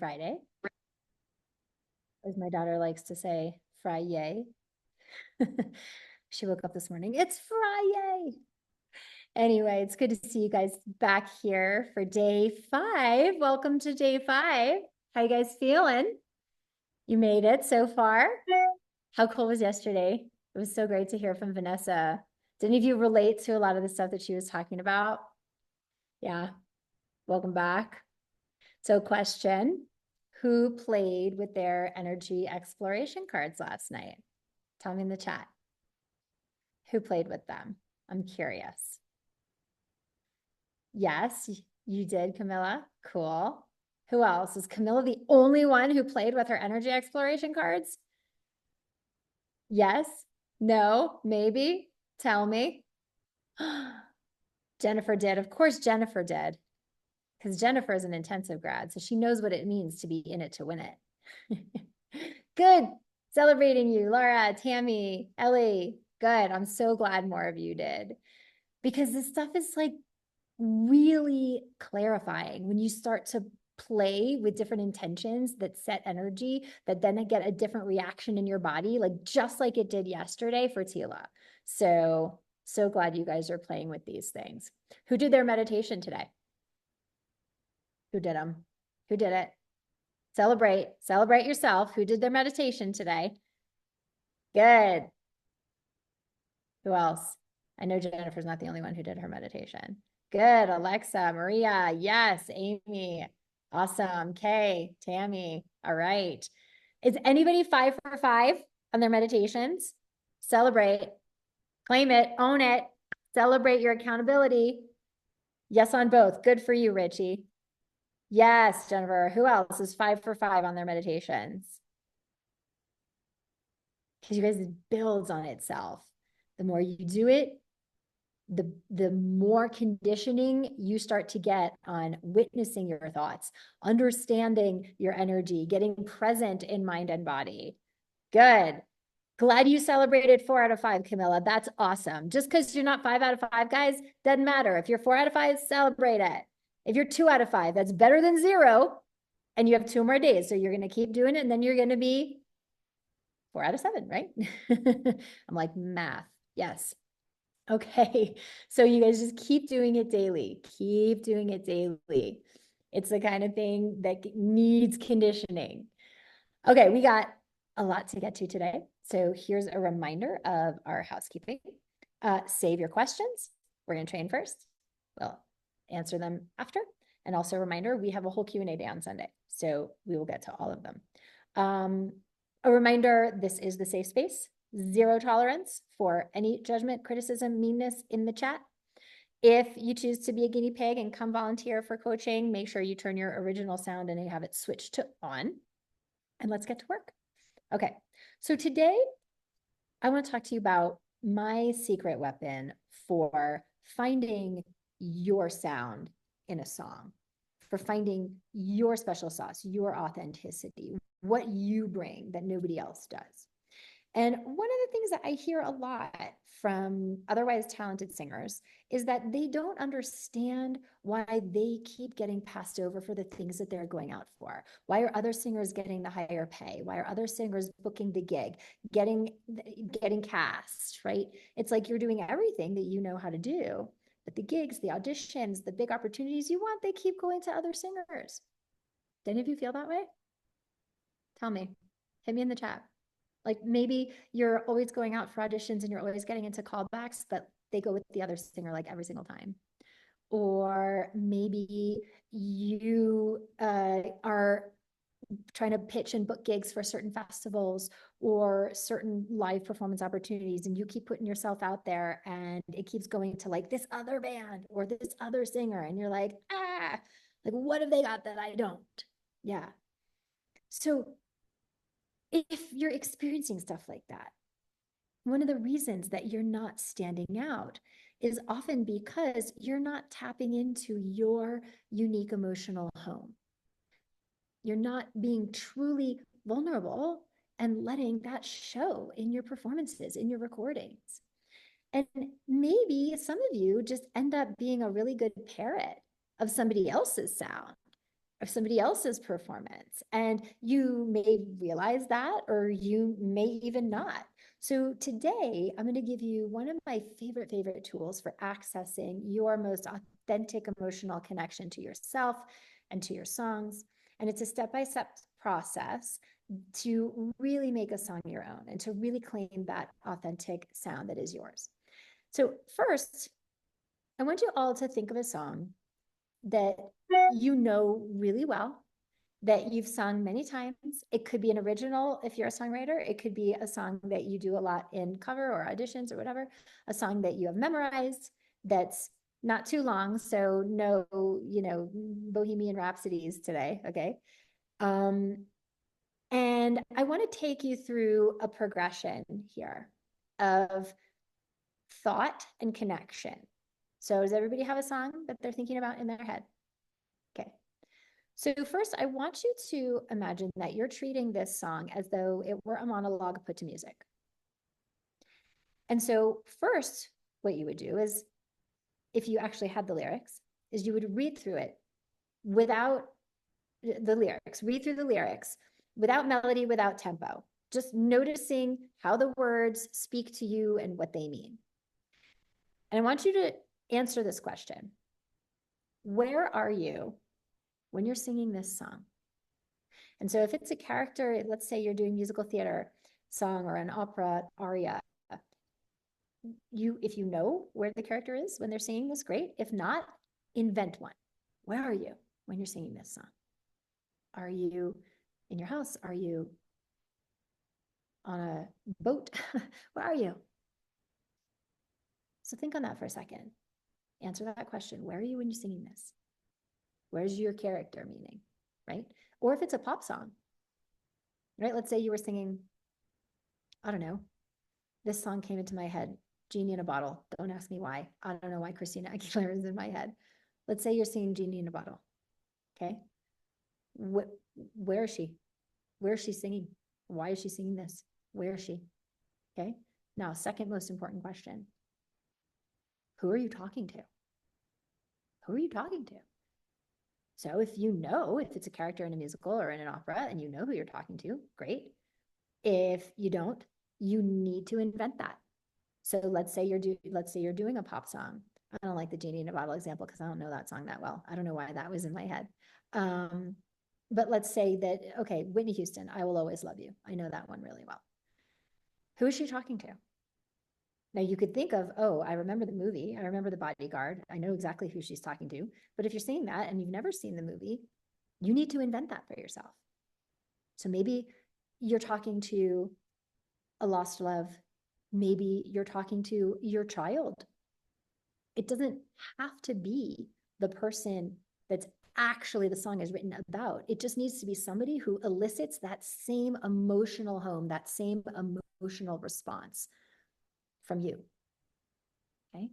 Friday. As my daughter likes to say, Friday. She woke up this morning. It's Friday. Anyway, it's good to see you guys back here for day 5. Welcome to day 5. How you guys feeling? You made it so far? How cool was yesterday? It was so great to hear from Vanessa. Did any of you relate to a lot of the stuff that she was talking about? Yeah. Welcome back. So question, who played with their energy exploration cards last night? Tell me in the chat. Who played with them? I'm curious. Yes, you did, Camilla. Cool. Who else? Is Camilla the only one who played with her energy exploration cards? Yes? No? Maybe? Tell me. Jennifer did. Of course, Jennifer did. Because Jennifer is an intensive grad, so she knows what it means to be in it to win it. Good. Celebrating you, Laura, Tammy, Ellie. Good. I'm so glad more of you did. Because this stuff is like really clarifying when you start to play with different intentions that set energy that then get a different reaction in your body, like just like it did yesterday for Tila. So glad you guys are playing with these things. Who did their meditation today? Who did them? Who did it? Celebrate yourself. Who did their meditation today? Good. Who else? I know Jennifer's not the only one who did her meditation. Good. Alexa, Maria. Yes. Amy. Awesome. Kay, Tammy. All right. Is anybody 5 for 5 on their meditations? Celebrate. Claim it. Own it. Celebrate your accountability. Yes on both. Good for you, Richie. Yes, Jennifer. Who else is 5 for 5 on their meditations? Because you guys, it builds on itself. The more you do it, the more conditioning you start to get on witnessing your thoughts, understanding your energy, getting present in mind and body. Good. Glad you celebrated 4 out of 5, Camilla. That's awesome. Just because you're not 5 out of 5, guys, doesn't matter. If you're 4 out of 5, celebrate it. If you're 2 out of 5, that's better than 0. And you have 2 more days. So you're going to keep doing it. And then you're going to be 4 out of 7, right? I'm like, math. Yes. Okay. So you guys just keep doing it daily. Keep doing it daily. It's the kind of thing that needs conditioning. Okay. We got a lot to get to today. So here's a reminder of our housekeeping. Save your questions. We're going to train first. We'll answer them after. And also a reminder, we have a whole Q&A day on Sunday. So we will get to all of them. A reminder, this is the safe space. 0 tolerance for any judgment, criticism, meanness in the chat. If you choose to be a guinea pig and come volunteer for coaching, make sure you turn your original sound and you have it switched to on. And let's get to work. Okay, so today I want to talk to you about my secret weapon for finding your sound in a song, for finding your special sauce, your authenticity, what you bring that nobody else does. And one of the things that I hear a lot from otherwise talented singers is that they don't understand why they keep getting passed over for the things that they're going out for. Why are other singers getting the higher pay? Why are other singers booking the gig, getting cast, right? It's like you're doing everything that you know how to do, but the gigs, the auditions, the big opportunities you want, they keep going to other singers. Do any of you feel that way? Tell me. Hit me in the chat. Like maybe you're always going out for auditions and you're always getting into callbacks, but they go with the other singer like every single time. Or maybe you are trying to pitch and book gigs for certain festivals or certain live performance opportunities, and you keep putting yourself out there and it keeps going to like this other band or this other singer. And you're like, like what have they got that I don't? Yeah. So if you're experiencing stuff like that, one of the reasons that you're not standing out is often because you're not tapping into your unique emotional home. You're not being truly vulnerable and letting that show in your performances, in your recordings. And maybe some of you just end up being a really good parrot of somebody else's sound, of somebody else's performance. And you may realize that, or you may even not. So today, I'm going to give you one of my favorite tools for accessing your most authentic emotional connection to yourself and to your songs. And it's a step-by-step process to really make a song your own and to really claim that authentic sound that is yours. So first, I want you all to think of a song that you know really well, that you've sung many times. It could be an original if you're a songwriter. It could be a song that you do a lot in cover or auditions or whatever, a song that you have memorized that's not too long. So no, Bohemian Rhapsodies today, okay? And I want to take you through a progression here of thought and connection. So does everybody have a song that they're thinking about in their head? Okay. So first, I want you to imagine that you're treating this song as though it were a monologue put to music. And so first, what you would do is, if you actually had the lyrics, is you would read through it without the lyrics, read through the lyrics without melody, without tempo, just noticing how the words speak to you and what they mean. And I want you to answer this question. Where are you when you're singing this song? And so if it's a character, let's say you're doing musical theater song or an opera aria, if you know where the character is when they're singing this, great. If not, invent one. Where are you when you're singing this song? Are you in your house? Are you on a boat? Where are you? So think on that for a second. Answer that question. Where are you when you're singing this? Where's your character meaning, right? Or if it's a pop song, right? Let's say you were singing, I don't know, this song came into my head, Genie in a Bottle. Don't ask me why. I don't know why Christina Aguilera is in my head. Let's say you're singing Genie in a Bottle, okay? Where is she? Where is she singing? Why is she singing this? Where is she? Okay. Now, second most important question. Who are you talking to? Who are you talking to? So if you know, if it's a character in a musical or in an opera and you know who you're talking to, great. If you don't, you need to invent that. So let's say you're doing a pop song. I don't like the Genie in a Bottle example because I don't know that song that well. I don't know why that was in my head. But let's say that, okay, Whitney Houston, I Will Always Love You. I know that one really well. Who is she talking to? Now you could think of, oh, I remember the movie. I remember The Bodyguard. I know exactly who she's talking to. But if you're saying that and you've never seen the movie, you need to invent that for yourself. So maybe you're talking to a lost love. Maybe you're talking to your child. It doesn't have to be the person that's actually the song is written about. It just needs to be somebody who elicits that same emotional home, that same emotional response from you. Okay.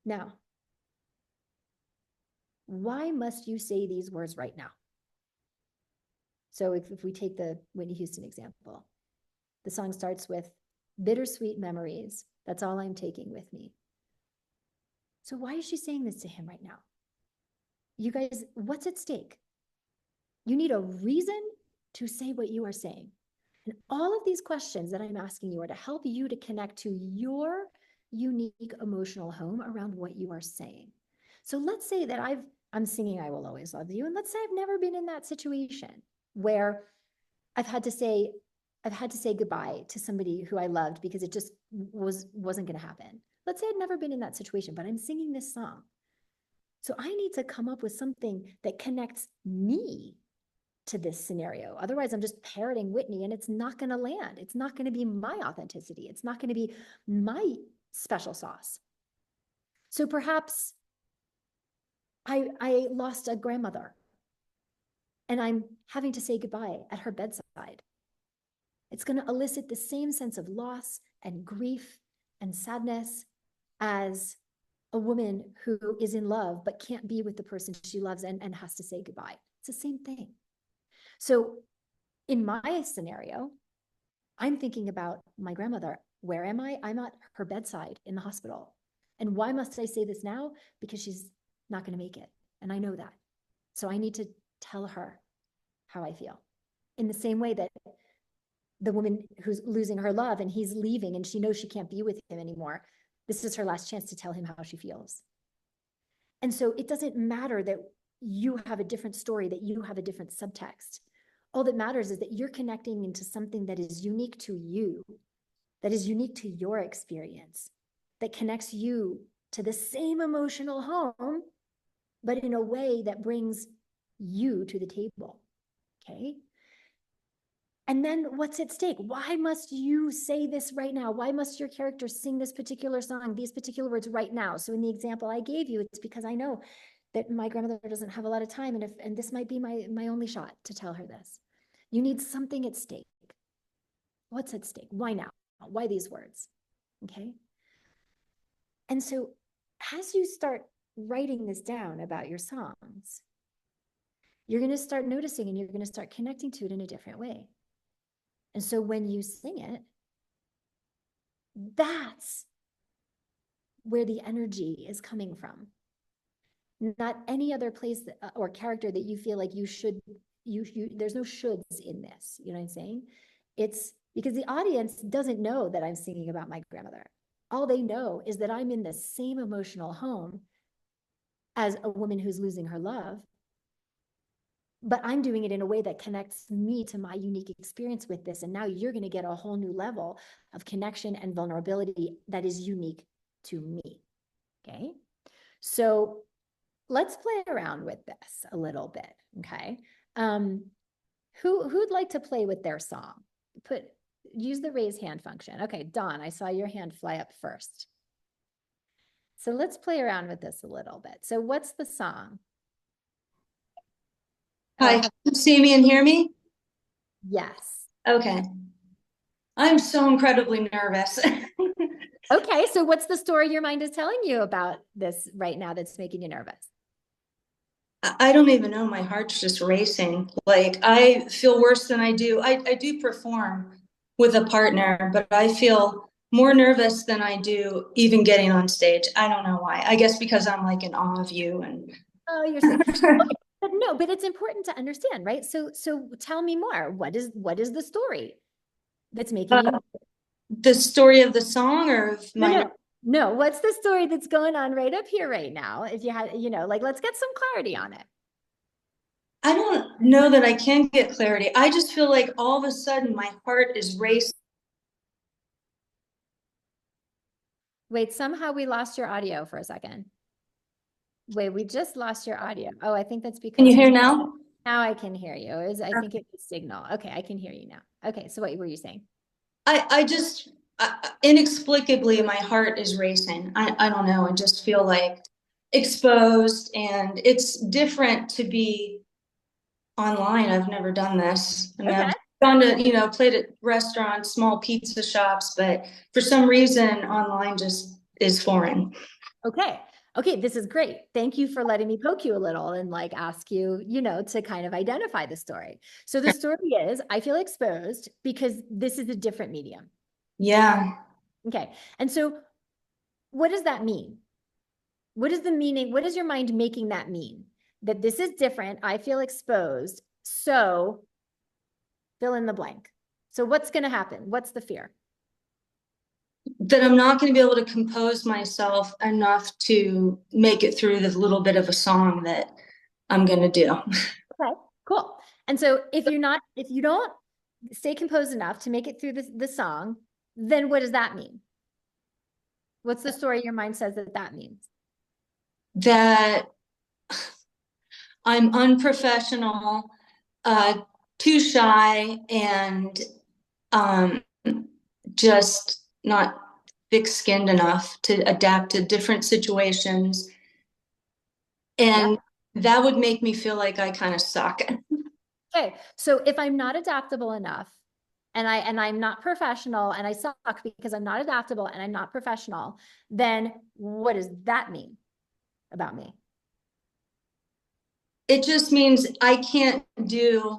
Now, why must you say these words right now? So if we take the Whitney Houston example, the song starts with bittersweet memories. That's all I'm taking with me. So why is she saying this to him right now? You guys, what's at stake? You need a reason to say what you are saying. And all of these questions that I'm asking you are to help you to connect to your unique emotional home around what you are saying. So let's say that I'm singing I Will Always Love You. And let's say I've never been in that situation where I've had to say goodbye to somebody who I loved because it just wasn't going to happen. Let's say I'd never been in that situation, but I'm singing this song. So I need to come up with something that connects me to this scenario. Otherwise, I'm just parroting Whitney and it's not going to land. It's not going to be my authenticity. It's not going to be my special sauce. So perhaps I lost a grandmother and I'm having to say goodbye at her bedside. It's going to elicit the same sense of loss and grief and sadness as a woman who is in love but can't be with the person she loves and has to say goodbye. It's the same thing. So in my scenario, I'm thinking about my grandmother. Where am I? I'm at her bedside in the hospital. And why must I say this now? Because she's not going to make it. And I know that. So I need to tell her how I feel. In the same way that the woman who's losing her love and he's leaving and she knows she can't be with him anymore, this is her last chance to tell him how she feels. And so it doesn't matter that you have a different story, that you have a different subtext. All that matters is that you're connecting into something that is unique to you, that is unique to your experience, that connects you to the same emotional home, but in a way that brings you to the table. Okay. And then what's at stake? Why must you say this right now? Why must your character sing this particular song, these particular words right now? So in the example I gave you, it's because I know that my grandmother doesn't have a lot of time, and this might be my only shot to tell her this. You need something at stake. What's at stake? Why now? Why these words? Okay. And so as you start writing this down about your songs, you're going to start noticing and you're going to start connecting to it in a different way. And so when you sing it, that's where the energy is coming from. Not any other place or character that you feel like you should, there's no shoulds in this. You know what I'm saying? It's because the audience doesn't know that I'm singing about my grandmother. All they know is that I'm in the same emotional home as a woman who's losing her love, but I'm doing it in a way that connects me to my unique experience with this. And now you're going to get a whole new level of connection and vulnerability that is unique to me. Okay. So let's play around with this a little bit. Okay. Who'd like to play with their song? Use the raise hand function. Okay. Dawn, I saw your hand fly up first. So let's play around with this a little bit. So what's the song? Hi, can you see me and hear me? Yes. Okay. I'm so incredibly nervous. Okay, so what's the story your mind is telling you about this right now that's making you nervous? I don't even know. My heart's just racing. Like I feel worse than I do. I do perform with a partner, but I feel more nervous than I do even getting on stage. I don't know why. I guess because I'm like in awe of you and Oh, you're sweet. Okay. But no, but it's important to understand, right? So tell me more. What is the story that's making you the story of the song or of no, my no, no. What's the story that's going on right up here right now? If you had, like let's get some clarity on it. I don't know that I can get clarity. I just feel like all of a sudden my heart is racing. Wait, somehow we lost your audio for a second. Wait, we just lost your audio. Oh, I think that's Can because you hear now? now I can hear you. I think it was signal. Okay, I can hear you now. Okay, so what were you saying? I just inexplicably my heart is racing. I don't know. I just feel like exposed, and it's different to be online. I've never done this. I mean, Okay. I've gone to, played at restaurants, small pizza shops, but for some reason online just is foreign. Okay. Okay, this is great. Thank you for letting me poke you a little and like ask you, to kind of identify the story. So the story is I feel exposed because this is a different medium. Yeah. Okay. And so what does that mean? What is the meaning? What is your mind making that mean? That this is different. I feel exposed. So fill in the blank. So what's going to happen? What's the fear? That I'm not going to be able to compose myself enough to make it through the little bit of a song that I'm going to do. Okay, cool. And so if you don't stay composed enough to make it through the song, then what does that mean? What's the story your mind says that means? That I'm unprofessional, too shy, and um, just not thick-skinned enough to adapt to different situations. Yeah. And that would make me feel like I kind of suck. Okay. So if I'm not adaptable enough and I'm not professional and I suck because I'm not adaptable and I'm not professional, then what does that mean about me? It just means I can't do,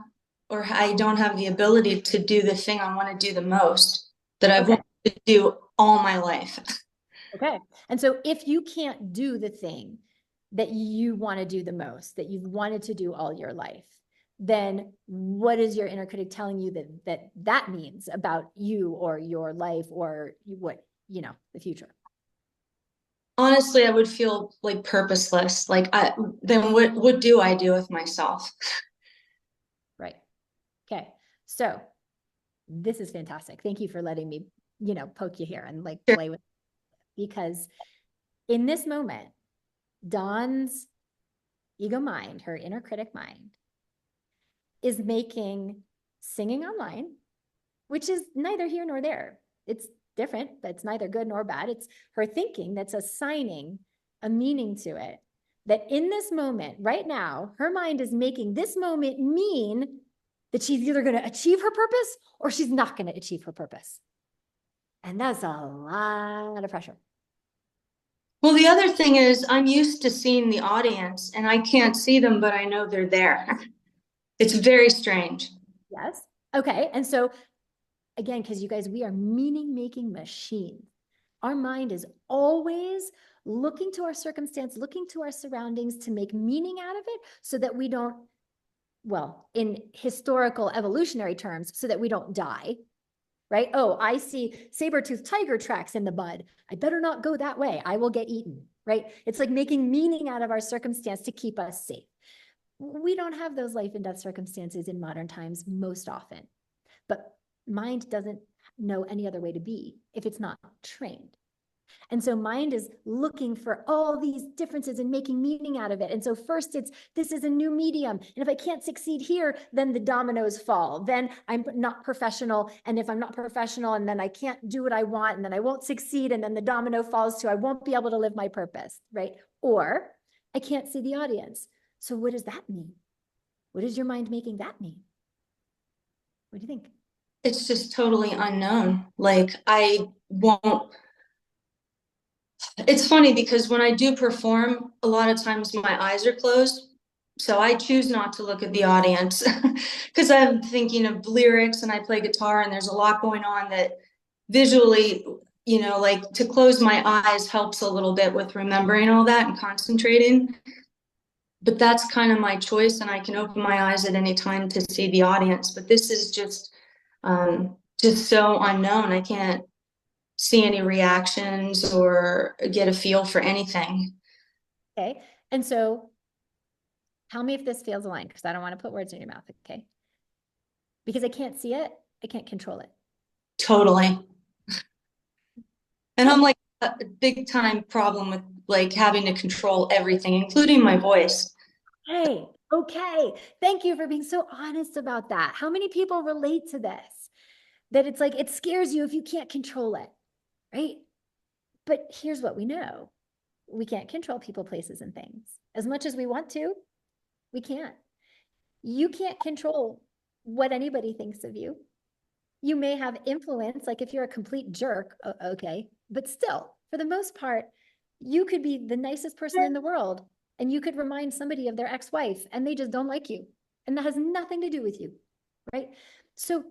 or I don't have the ability to do the thing I want to do the most that I've Okay. wanted to do all my life. Okay. And so if you can't do the thing that you want to do the most, that you've wanted to do all your life, then what is your inner critic telling you that means about you or your life or what, the future? Honestly, I would feel like purposeless. Then what do I do with myself? Right. Okay. So this is fantastic. Thank you for letting me, poke you here and like Sure. play with it. Because in this moment, Dawn's ego mind, her inner critic mind, is making singing online, which is neither here nor there. It's different, but it's neither good nor bad. It's her thinking that's assigning a meaning to it. That in this moment, right now, her mind is making this moment mean that she's either going to achieve her purpose or she's not going to achieve her purpose. And that's a lot of pressure. Well, the other thing is I'm used to seeing the audience and I can't see them, but I know they're there. It's very strange. Yes. Okay. And so again, because you guys, we are meaning-making machines. Our mind is always looking to our circumstance, looking to our surroundings to make meaning out of it so that we don't, well, in historical evolutionary terms, so that we don't die, right? Oh, I see saber-toothed tiger tracks in the mud. I better not go that way. I will get eaten, right? It's like making meaning out of our circumstance to keep us safe. We don't have those life and death circumstances in modern times most often, but mind doesn't know any other way to be if it's not trained. And so mind is looking for all these differences and making meaning out of it. And so first this is a new medium. And if I can't succeed here, then the dominoes fall. Then I'm not professional. And if I'm not professional and then I can't do what I want and then I won't succeed and then the domino falls too, I won't be able to live my purpose, right? Or I can't see the audience. So what does that mean? What is your mind making that mean? What do you think? It's just totally unknown. Like I won't. It's funny because when I do perform, a lot of times my eyes are closed. So I choose not to look at the audience because I'm thinking of lyrics and I play guitar and there's a lot going on that visually, like to close my eyes helps a little bit with remembering all that and concentrating. But that's kind of my choice and I can open my eyes at any time to see the audience. But this is just so unknown. I can't see any reactions or get a feel for anything. Okay. And so tell me if this feels aligned because I don't want to put words in your mouth. Okay. Because I can't see it, I can't control it. Totally. And So, I'm like a big time problem with like having to control everything, including my voice. hey, okay. Thank you for being so honest about that. How many people relate to this? That it's like it scares you if you can't control it, right? But here's what we know. We can't control people, places, and things. As much as we want to, we can't. You can't control what anybody thinks of you. You may have influence, like if you're a complete jerk, okay, but still, for the most part, you could be the nicest person in the world and you could remind somebody of their ex-wife and they just don't like you. And that has nothing to do with you, right? So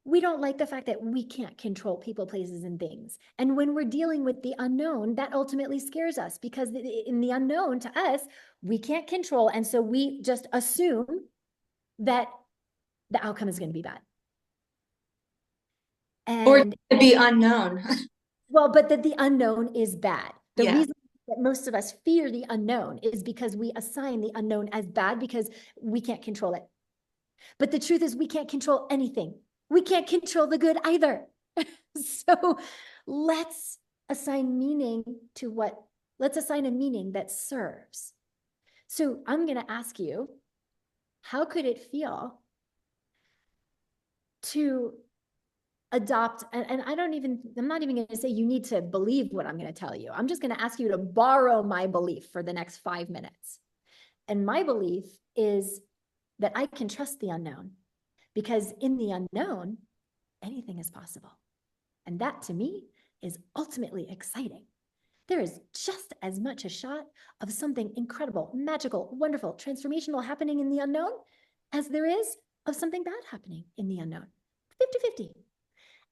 we don't like the fact that we can't control people, places, and things. And when we're dealing with the unknown, that ultimately scares us because in the unknown to us, we can't control. And so we just assume that the outcome is going to be bad. Or And to be unknown. well, but that the unknown is bad. The Yeah. reason that most of us fear the unknown is because we assign the unknown as bad because we can't control it. But the truth is we can't control anything. We can't control the good either. So let's assign meaning to let's assign a meaning that serves. So I'm going to ask you, how could it feel to adopt, and I'm not even going to say you need to believe what I'm going to tell you. I'm just going to ask you to borrow my belief for the next 5 minutes. And my belief is that I can trust the unknown because in the unknown, anything is possible. And that to me is ultimately exciting. There is just as much a shot of something incredible, magical, wonderful, transformational happening in the unknown as there is of something bad happening in the unknown. 50-50.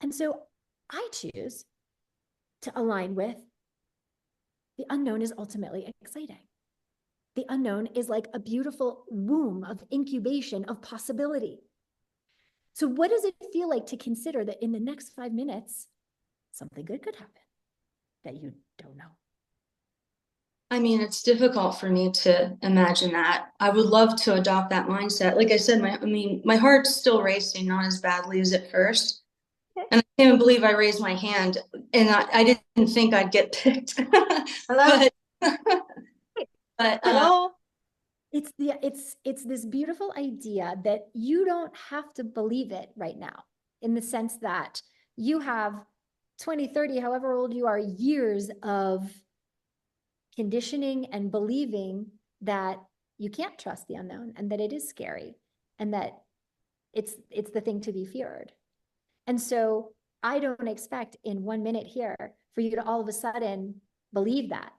And so I choose to align with the unknown is ultimately exciting. The unknown is like a beautiful womb of incubation of possibility. So what does it feel like to consider that in the next 5 minutes, something good could happen that you don't know? I mean, it's difficult for me to imagine that. I would love to adopt that mindset. Like I said, my heart's still racing, not as badly as at first. Okay. And I can't believe I raised my hand, and I didn't think I'd get picked. Hello. But Hello? It's this beautiful idea that you don't have to believe it right now, in the sense that you have 20, 30, however old you are, years of conditioning and believing that you can't trust the unknown and that it is scary and that it's the thing to be feared. And so I don't expect in 1 minute here for you to all of a sudden believe that.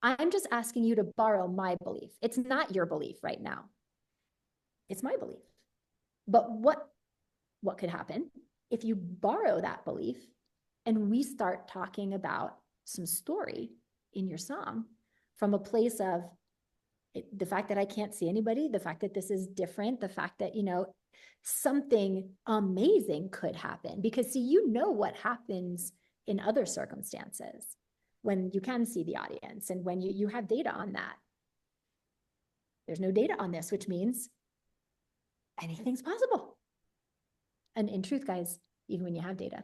I'm just asking you to borrow my belief. It's not your belief right now. It's my belief. But what could happen if you borrow that belief and we start talking about some story in your song from a place of the fact that I can't see anybody, the fact that this is different, the fact that, something amazing could happen. Because see, what happens in other circumstances when you can see the audience and when you have data on that. There's no data on this, which means anything's possible. And in truth, guys, even when you have data,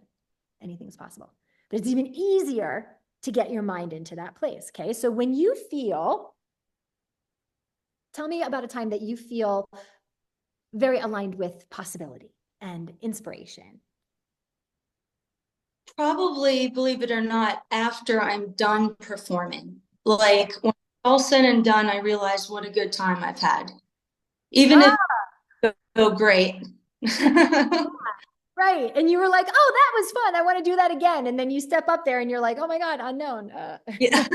anything's possible. But it's even easier to get your mind into that place, okay? So when you feel, tell me about a time that you feel very aligned with possibility and inspiration. probably, believe it or not, after I'm done performing. Like when it's all said and done, I realize what a good time I've had. Even if it go great. Right. And you were like, oh, that was fun. I want to do that again. And then you step up there and you're like, oh my God, unknown. Yeah.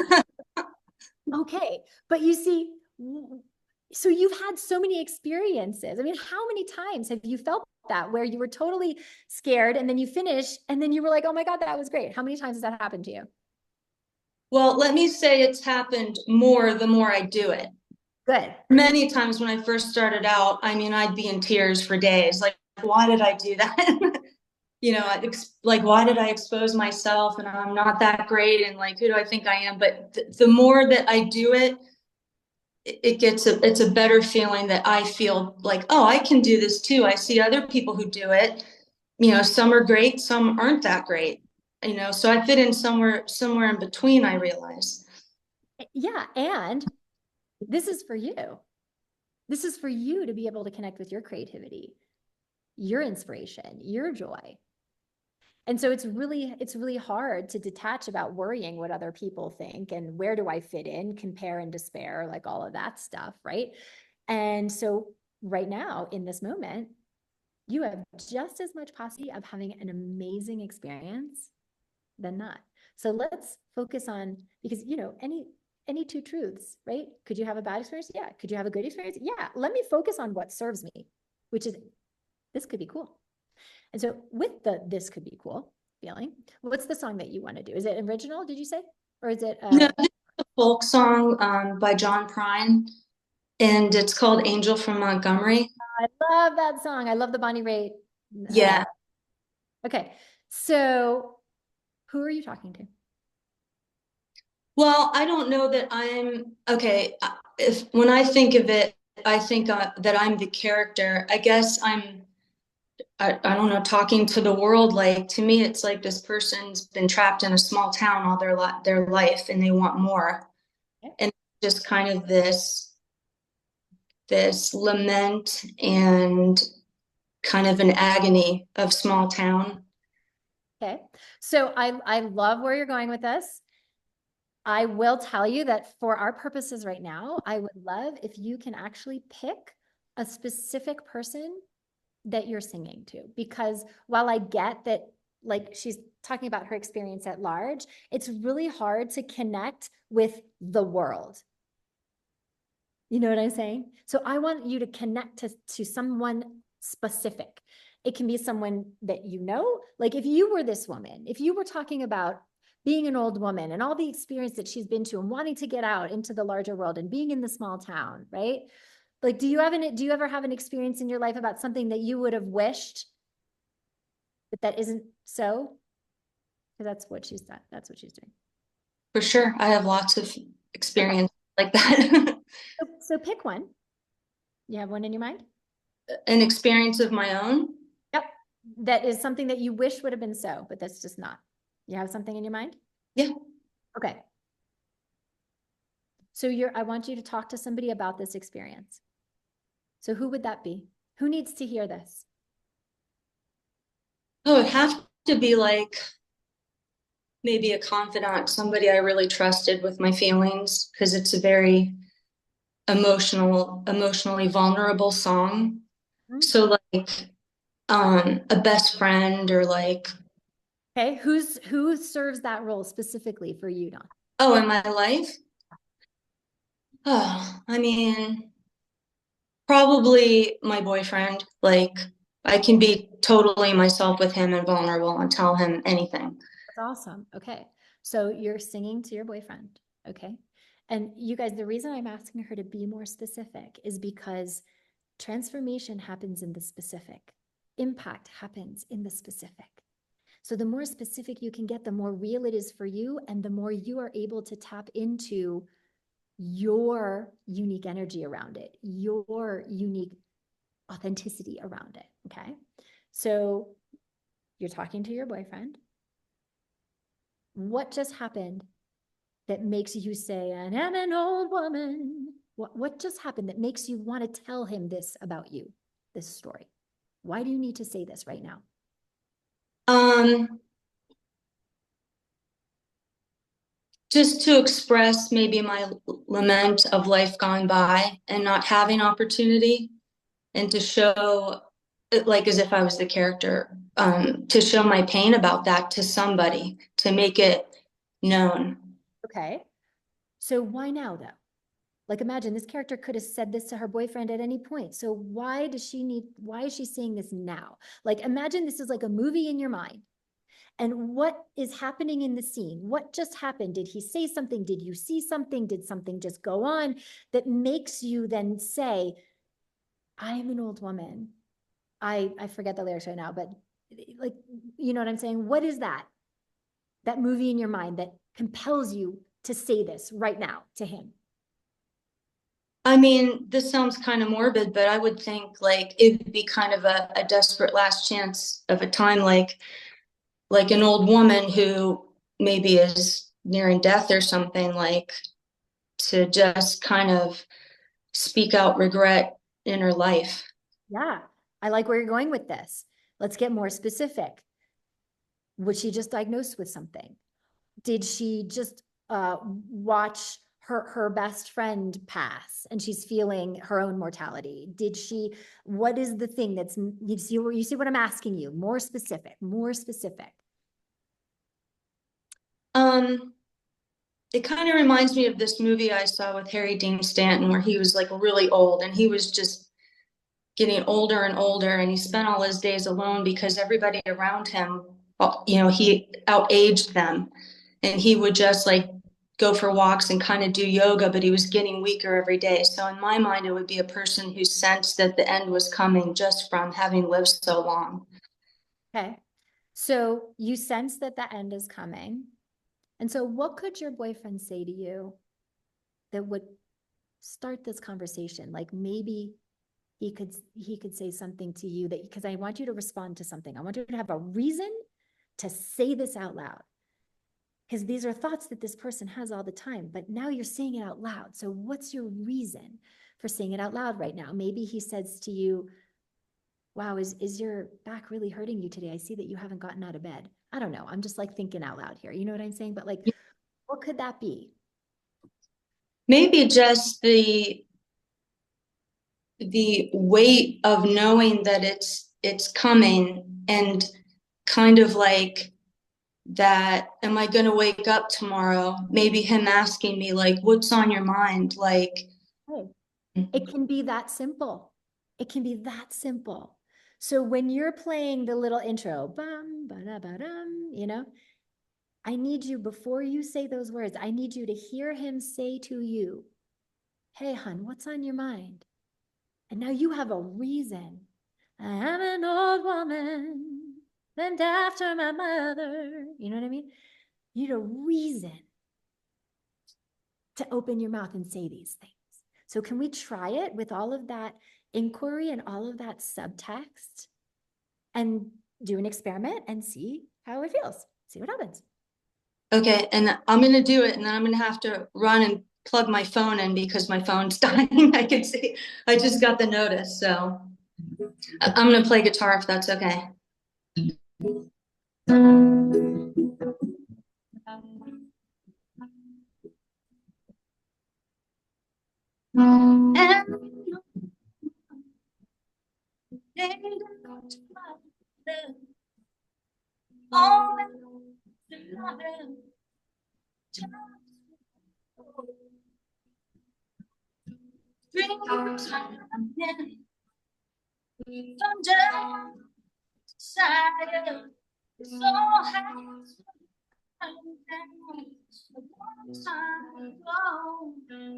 Okay. But you see, so you've had so many experiences. I mean, how many times have you felt that where you were totally scared and then you finish and then you were like, oh my God, that was great. How many times has that happened to you? Well, let me say it's happened more the more I do it. Good. Many times when I first started out, I mean, I'd be in tears for days. Like, why did I do that? Like, why did I expose myself and I'm not that great? And like, who do I think I am? But the more that I do it, it's a better feeling that I feel like, oh, I can do this too. I see other people who do it. Some are great, some aren't that great. So I fit in somewhere in between, I realize. Yeah. And this is for you. This is for you to be able to connect with your creativity, your inspiration, your joy. And so it's really hard to detach about worrying what other people think and where do I fit in, compare and despair, like all of that stuff, right? And so right now in this moment, you have just as much possibility of having an amazing experience than not. So let's focus on, because any two truths, right? Could you have a bad experience? Yeah. Could you have a good experience? Yeah. Let me focus on what serves me, which is this could be cool. And so with this could be cool feeling, what's the song that you want to do? Is it original, did you say? Or is it No, this is a folk song by John Prine, and it's called Angel from Montgomery. I love that song. I love the Bonnie Raitt. Yeah. Okay. So who are you talking to? Well, I don't know that I'm okay. If when I think of it, I think that I'm the character. I guess I don't know, talking to the world. Like to me, it's like this person's been trapped in a small town all their life, and they want more. Okay. And just kind of this lament and kind of an agony of small town. Okay. So I love where you're going with this. I will tell you that for our purposes right now, I would love if you can actually pick a specific person that you're singing to, because while I get that, like she's talking about her experience at large, it's really hard to connect with the world. You know what I'm saying? So I want you to connect to someone specific. It can be someone that like if you were this woman, if you were talking about being an old woman and all the experience that she's been to and wanting to get out into the larger world and being in the small town, right? Like, do you ever have an experience in your life about something that you would have wished, but that isn't so? Because that's what she's done. That's what she's doing. For sure. I have lots of experience like that. So pick one. You have one in your mind? An experience of my own. Yep. That is something that you wish would have been so, but that's just not. You have something in your mind? Yeah. Okay. So I want you to talk to somebody about this experience. So who would that be? Who needs to hear this? Oh, it'd have to be like maybe a confidant, somebody I really trusted with my feelings, because it's a very emotionally vulnerable song. Mm-hmm. So like a best friend or like. Okay, who serves that role specifically for you, Dawn? Oh, in my life? Oh, I mean, probably my boyfriend. Like I can be totally myself with him and vulnerable and tell him anything. That's awesome. Okay. So you're singing to your boyfriend. Okay. And you guys, the reason I'm asking her to be more specific is because transformation happens in the specific. Impact happens in the specific. So the more specific you can get, the more real it is for you, and the more you are able to tap into your unique energy around it, your unique authenticity around it. Okay. So you're talking to your boyfriend. What just happened that makes you say, I am an old woman? What just happened that makes you want to tell him this about you, this story? Why do you need to say this right now? Just to express maybe my lament of life gone by and not having opportunity, and to show it like as if I was the character, to show my pain about that to somebody, to make it known. Okay. So why now though? Like imagine this character could have said this to her boyfriend at any point. So why is she saying this now? Like imagine this is like a movie in your mind. And what is happening in the scene? What just happened? Did he say something? Did you see something? Did something just go on that makes you then say, I'm an old woman. I forget the lyrics right now, but like, you know what I'm saying? What is that? That movie in your mind that compels you to say this right now to him? I mean, this sounds kind of morbid, but I would think like it would be kind of a desperate last chance of a time, like an old woman who maybe is nearing death or something, like to just kind of speak out regret in her life. Yeah, I like where you're going with this. Let's get more specific. Was she just diagnosed with something? Did she just watch her best friend pass and she's feeling her own mortality? What is the thing that's, you see what I'm asking you? More specific, more specific. It kind of reminds me of this movie I saw with Harry Dean Stanton where he was like really old and he was just getting older and older, and he spent all his days alone because everybody around him, he outaged them, and he would just like go for walks and kind of do yoga, but he was getting weaker every day. So in my mind, it would be a person who sensed that the end was coming just from having lived so long. Okay. So you sense that the end is coming. And so what could your boyfriend say to you that would start this conversation? Like maybe he could say something to you that, because I want you to respond to something. I want you to have a reason to say this out loud. Because these are thoughts that this person has all the time, but now you're saying it out loud. So what's your reason for saying it out loud right now? Maybe he says to you, wow, is your back really hurting you today? I see that you haven't gotten out of bed. I don't know. I'm just like thinking out loud here. You know what I'm saying? But like, what could that be? Maybe just the weight of knowing that it's coming, and kind of like that, am I going to wake up tomorrow? Maybe him asking me like, what's on your mind? Like, Hey, it can be that simple. It can be that simple. So when you're playing the little intro, bum, ba-da-ba-dum, I need you, before you say those words, I need you to hear him say to you, hey, hon, what's on your mind? And now you have a reason. I am an old woman, named after my mother. You know what I mean? You need a reason to open your mouth and say these things. So can we try it with all of that inquiry and all of that subtext and do an experiment and see how it feels? See what happens. Okay, and I'm gonna do it, and then I'm gonna have to run and plug my phone in because my phone's dying. I can see, I just got the notice, so I'm gonna play guitar if that's okay.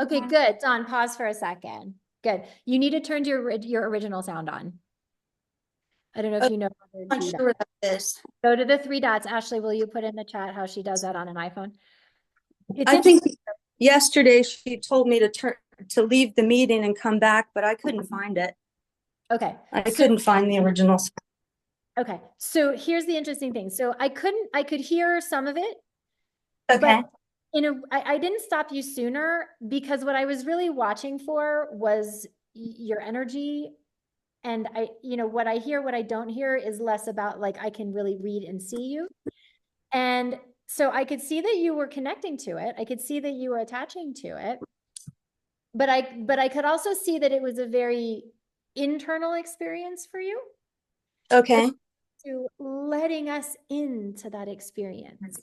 Okay, good. Dawn, pause for a second. Good. You need to turn your original sound on. I don't know if you know how to I'm do not that. sure what that is. Go to the three dots. Ashley, will you put in the chat how she does that on an iPhone? It's I think yesterday she told me to leave the meeting and come back, but I couldn't find it. okay. I couldn't find the original. Okay. So here's the interesting thing. So I could hear some of it, Okay. but I didn't stop you sooner because what I was really watching for was your energy. And what I hear, what I don't hear is less about like, I can really read and see you. And so I could see that you were connecting to it. I could see that you were attaching to it. But I could also see that it was a very internal experience for you. Okay. To letting us into that experience.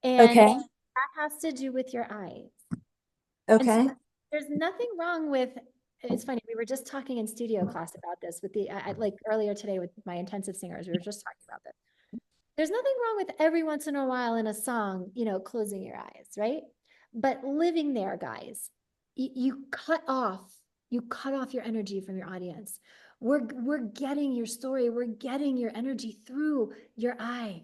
And Okay. that has to do with your eyes. Okay. So there's nothing wrong with, it's funny, we were just talking in studio class about this with like earlier today with my intensive singers, we were just talking about this. There's nothing wrong with every once in a while in a song, closing your eyes, right? But living there, guys, you cut off your energy from your audience. We're getting your story, we're getting your energy through your eyes.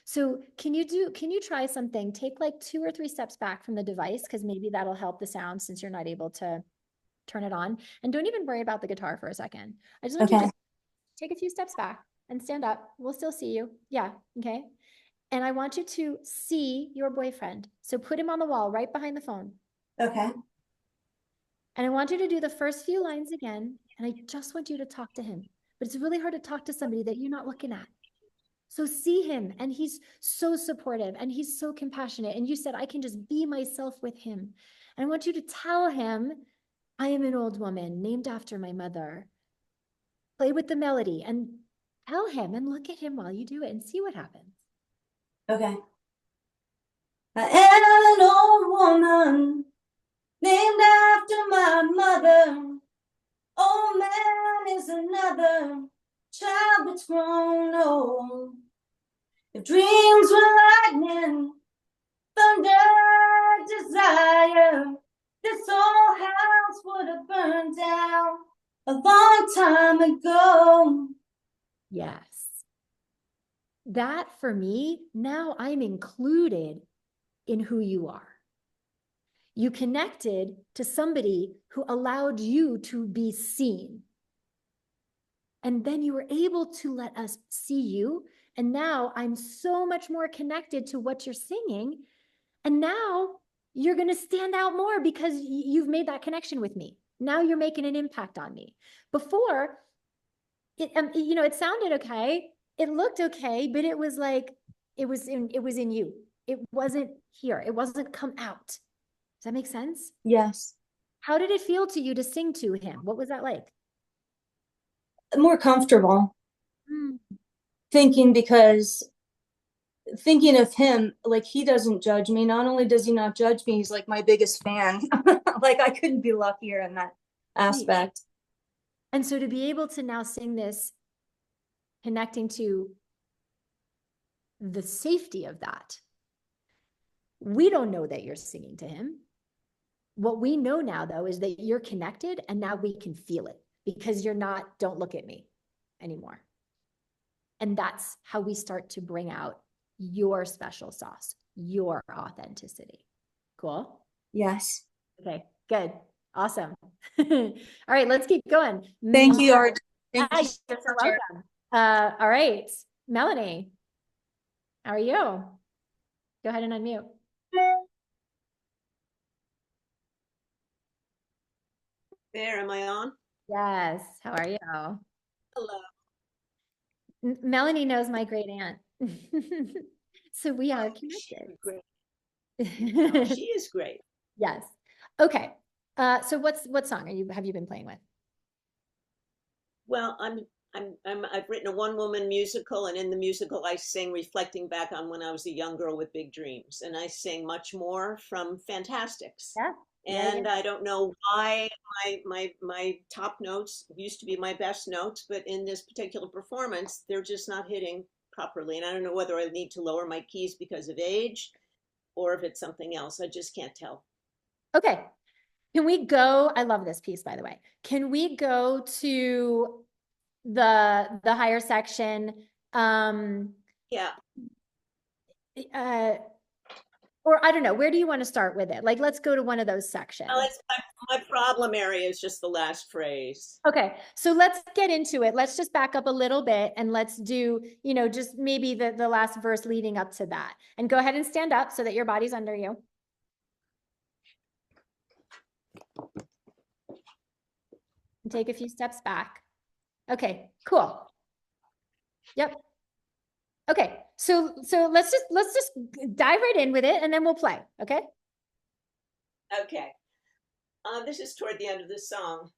So can you try something? Take like 2 or 3 steps back from the device, because maybe that'll help the sound since you're not able to turn it on. And don't even worry about the guitar for a second. I just want you to just take a few steps back and stand up. We'll still see you. Yeah. Okay. And I want you to see your boyfriend. So put him on the wall right behind the phone. Okay. And I want you to do the first few lines again. And I just want you to talk to him. But it's really hard to talk to somebody that you're not looking at. So see him, and he's so supportive and he's so compassionate. And you said, I can just be myself with him. And I want you to tell him, I am an old woman named after my mother. Play with the melody and tell him and look at him while you do it and see what happens. Okay. I am an old woman named after my mother. Old man is another child that's grown old. If dreams were lightning, thunder, desire, this old house would have burned down a long time ago. Yes. That for me, now I'm included in who you are. You connected to somebody who allowed you to be seen. And then you were able to let us see you. And now I'm so much more connected to what you're singing. And now you're going to stand out more because you've made that connection with me. Now you're making an impact on me. Before, it sounded okay. It looked okay, but it was like, it was in you. It wasn't here. It wasn't come out. Does that make sense? Yes. How did it feel to you to sing to him? What was that like? More comfortable. Thinking of him, like he doesn't judge me. Not only does he not judge me, he's like my biggest fan. Like I couldn't be luckier in that aspect. And so to be able to now sing this, connecting to the safety of that, We don't know that you're singing to him. What we know now, though, is that you're connected, and now we can feel it because you're not, don't look at me anymore. And that's how we start to bring out your special sauce, your authenticity. Cool? Yes. Okay, good. Awesome. All right, let's keep going. Thank you, Arden. Thank you You're so so much, Arden. welcome. All right, Melanie, how are you? Go ahead and unmute. There, am I on? Yes, how are you? Hello. Melanie knows my great aunt. So we are She's connected. great. Oh, she is great. Yes. Okay. So what song have you been playing with? Well, I've written a one-woman musical, and in the musical, I sing reflecting back on when I was a young girl with big dreams, and I sing Much More from Fantastics. Yeah. And I don't know why my top notes used to be my best notes, but in this particular performance, they're just not hitting properly. And I don't know whether I need to lower my keys because of age or if it's something else. I just can't tell. Okay. Can we go? I love this piece, by the way. Can we go to the higher section? Yeah. Or I don't know, where do you want to start with it? Like, let's go to one of those sections. Well, it's my problem area is just the last phrase. Okay, so let's get into it. Let's just back up a little bit and let's do, just maybe the last verse leading up to that. And go ahead and stand up so that your body's under you. And take a few steps back. Okay, cool. Yep. Okay, so let's just dive right in with it and then we'll play, okay? Okay. This is toward the end of the song.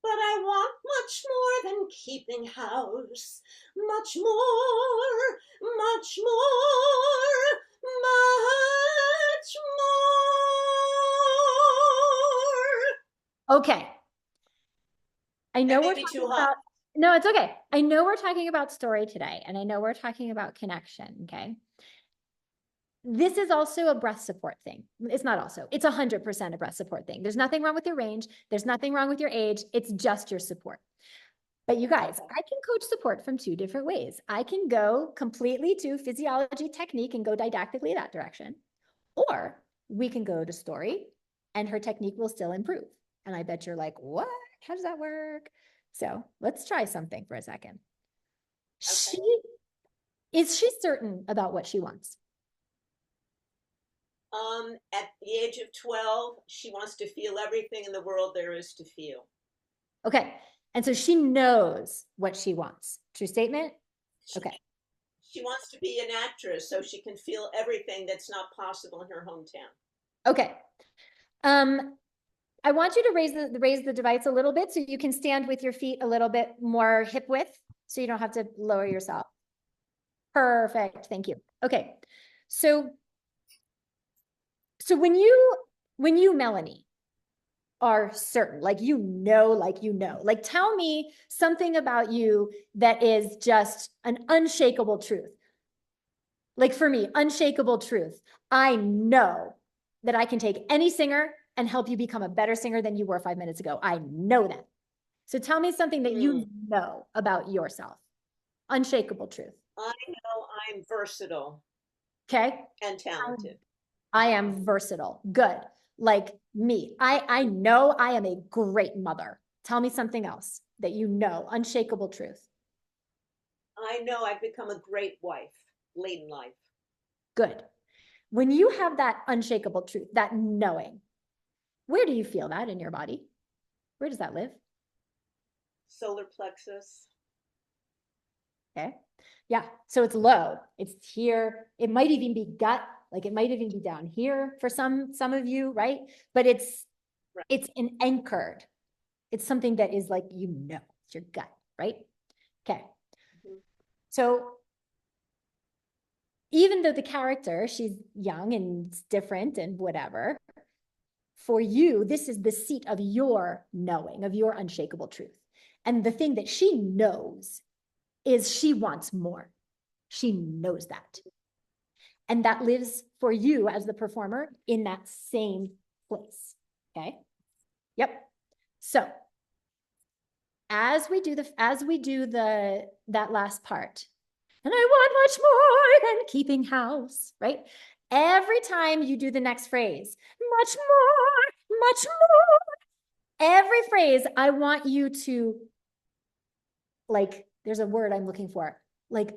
But I want much more than keeping house. Much more, much more, much more. Okay. I know we're talking about, no, it's okay. I know we're talking about story today, and I know we're talking about connection, okay? This is also a breath support thing. It's not also, it's 100% a breath support thing. There's nothing wrong with your range. There's nothing wrong with your age. It's just your support. But you guys, I can coach support from two different ways. I can go completely to physiology technique and go didactically that direction. Or we can go to story and her technique will still improve. And I bet you're like, what? How does that work? So let's try something for a second. Okay. Is she certain about what she wants? At the age of 12, she wants to feel everything in the world there is to feel. Okay. And so she knows what she wants. True statement? Okay. She wants to be an actress so she can feel everything that's not possible in her hometown. Okay. I want you to raise the device a little bit so you can stand with your feet a little bit more hip width so you don't have to lower yourself. Perfect. Thank you. Okay. So when you, Melanie, are certain, like tell me something about you that is just an unshakable truth. Like for me, unshakable truth. I know that I can take any singer and help you become a better singer than you were 5 minutes ago. I know that. So tell me something that you know about yourself. Unshakable truth. I know I'm versatile. Okay. And talented. I am versatile. Good. Like me. I know I am a great mother. Tell me something else that you know. Unshakable truth. I know I've become a great wife late in life. Good. When you have that unshakable truth, that knowing, where do you feel that in your body? Where does that live? Solar plexus. Okay. Yeah. So it's low. It's here. It might even be gut. Like it might even be down here for some of you, right? But it's an anchored. It's something that is like, it's your gut, right? Okay. So even though the character, she's young and different and whatever, for you, this is the seat of your knowing, of your unshakable truth. And the thing that she knows is she wants more. She knows that. And that lives for you as the performer in that same place. Okay. Yep. So as we do that last part, and I want much more than keeping house, right? Every time you do the next phrase, much more, every phrase, I want you to, like, there's a word I'm looking for, like,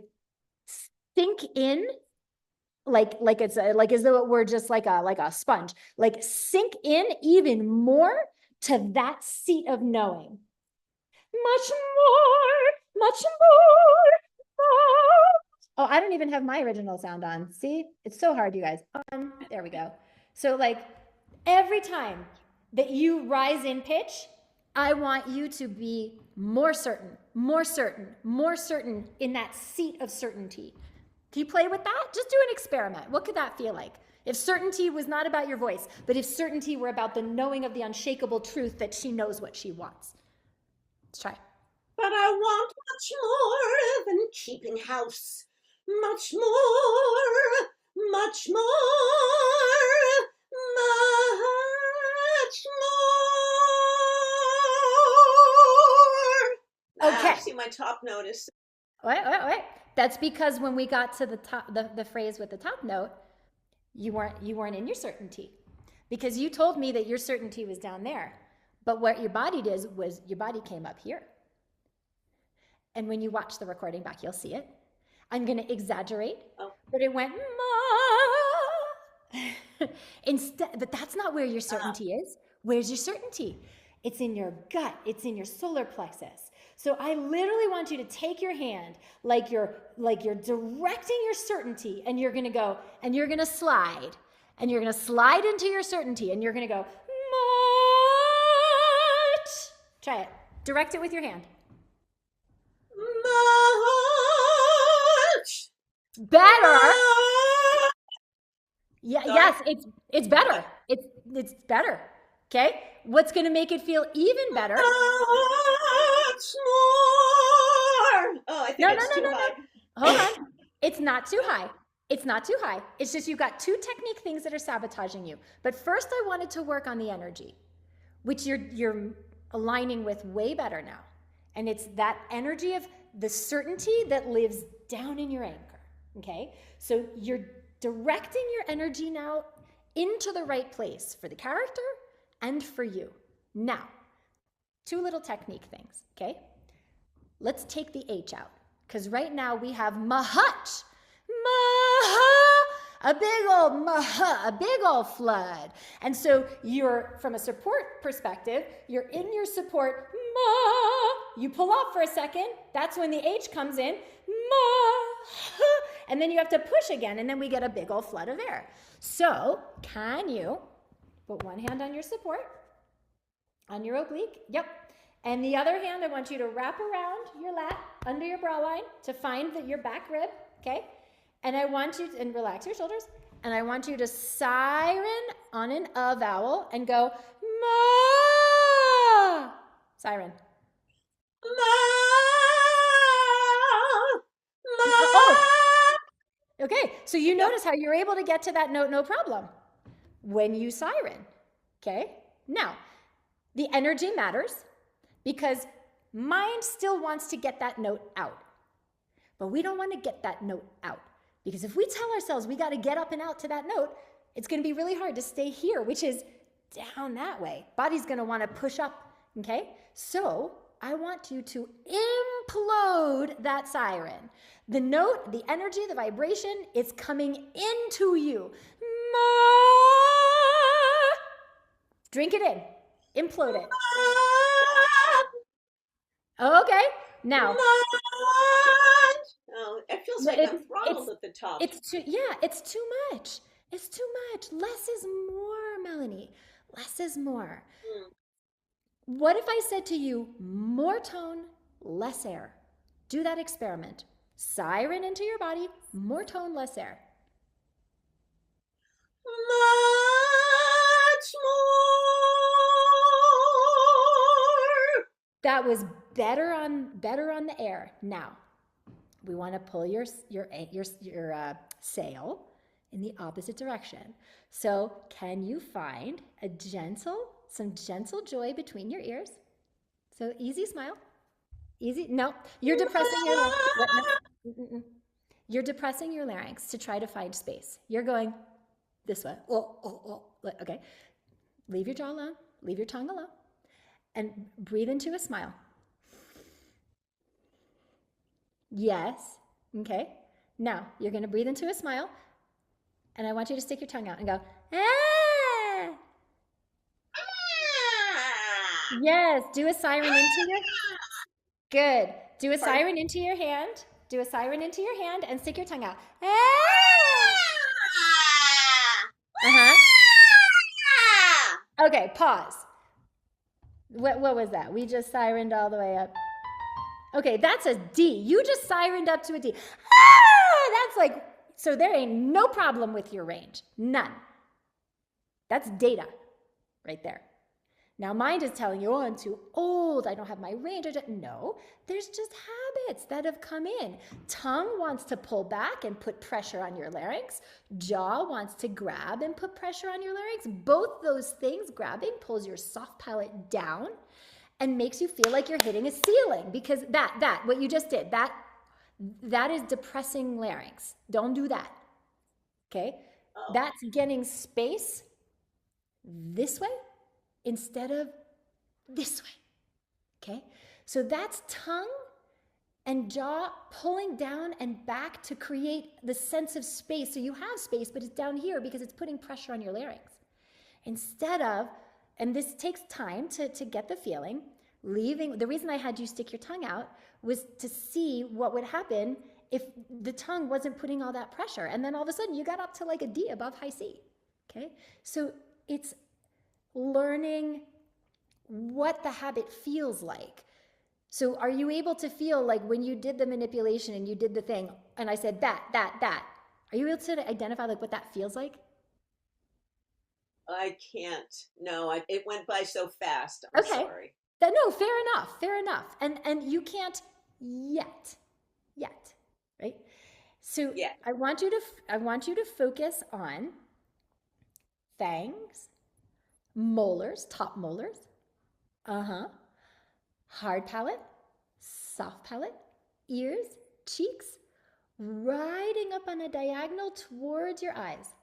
sink in, like it's as though it were just like a sponge, like sink in even more to that seat of knowing. Much more, much more. Oh, I don't even have my original sound on. See, it's so hard, you guys. There we go. So like every time that you rise in pitch, I want you to be more certain, more certain, more certain in that seat of certainty. Can you play with that? Just do an experiment. What could that feel like? If certainty was not about your voice, but if certainty were about the knowing of the unshakable truth that she knows what she wants. Let's try. But I want much more than keeping house. Much more, much more, much more. Okay. See, my top note is. Wait. That's because when we got to the top, the phrase with the top note, you weren't in your certainty, because you told me that your certainty was down there, but what your body did was your body came up here. And when you watch the recording back, you'll see it. I'm going to exaggerate, but it went ma. Instead, but that's not where your certainty is. Where's your certainty? It's in your gut. It's in your solar plexus. So I literally want you to take your hand like you're directing your certainty, and you're going to go and you're going to slide, and you're going to slide into your certainty, and you're going to go much. Try it. Direct it with your hand. Much. Better. Yeah. Yes, it's better. It's better. Okay. What's going to make it feel even better? Much more. Oh, I think it's too high. Hold on. It's not too high. It's not too high. It's just you've got two technique things that are sabotaging you. But first, I wanted to work on the energy, which you're aligning with way better now. And it's that energy of the certainty that lives down in your anchor. Okay? So you're directing your energy now into the right place for the character and for you. Now, two little technique things. Okay? Let's take the H out, because right now we have mahut. A big old flood. And so you're, from a support perspective, you're in your support, you pull off for a second, that's when the H comes in, and then you have to push again, and then we get a big old flood of air. So can you put one hand on your support, on your oblique, yep, and the other hand, I want you to wrap around your lat, under your bra line, to find your back rib, okay? And I want you to, and relax your shoulders, and I want you to siren on an vowel and go, ma. Siren. Ma. Oh. Okay, so you notice how you're able to get to that note no problem when you siren, okay? Now, the energy matters because mind still wants to get that note out, but we don't want to get that note out. Because if we tell ourselves we got to get up and out to that note, it's going to be really hard to stay here, which is down that way. Body's going to want to push up, okay? So I want you to implode that siren. The note, the energy, the vibration is coming into you. Drink it in. Implode it. Okay, now. Oh, it feels like I'm throttled at the top. It's too much. It's too much. Less is more, Melanie. Less is more. What if I said to you, more tone, less air? Do that experiment. Siren into your body, more tone, less air. Much more. That was better on the air. Now, we want to pull your sail in the opposite direction. So can you find some gentle joy between your ears? So easy smile. Easy. No, you're depressing your larynx. What? No. You're depressing your larynx to try to find space. You're going this way. Okay. Leave your jaw alone. Leave your tongue alone. And breathe into a smile. Yes. Okay. Now you're going to breathe into a smile. And I want you to stick your tongue out and go, ah. Yes. Do a siren into your. Good. Do a siren into your hand. Do a siren into your hand and stick your tongue out. Okay, pause. What was that? We just sirened all the way up. Okay, that's a D. You just sirened up to a D. That's like, so there ain't no problem with your range. None. That's data right there. Now, mind is telling you, oh, I'm too old. I don't have my range. No, there's just habits that have come in. Tongue wants to pull back and put pressure on your larynx. Jaw wants to grab and put pressure on your larynx. Both those things, grabbing, pulls your soft palate down and makes you feel like you're hitting a ceiling, because what you just did, that is depressing larynx. Don't do that. Okay? Oh. That's getting space this way instead of this way, okay? So that's tongue and jaw pulling down and back to create the sense of space. So you have space, but it's down here because it's putting pressure on your larynx. Instead of, and this takes time to get the feeling, the reason I had you stick your tongue out was to see what would happen if the tongue wasn't putting all that pressure. And then all of a sudden you got up to like a D above high C, okay? So it's learning what the habit feels like. So are you able to feel like when you did the manipulation and you did the thing and I said that, are you able to identify like what that feels like? I can't. No, it went by so fast. I'm sorry. No, fair enough. And you can't yet, right? So yeah. I want you to focus on fangs, molars, top molars, hard palate, soft palate, ears, cheeks, riding up on a diagonal towards your eyes.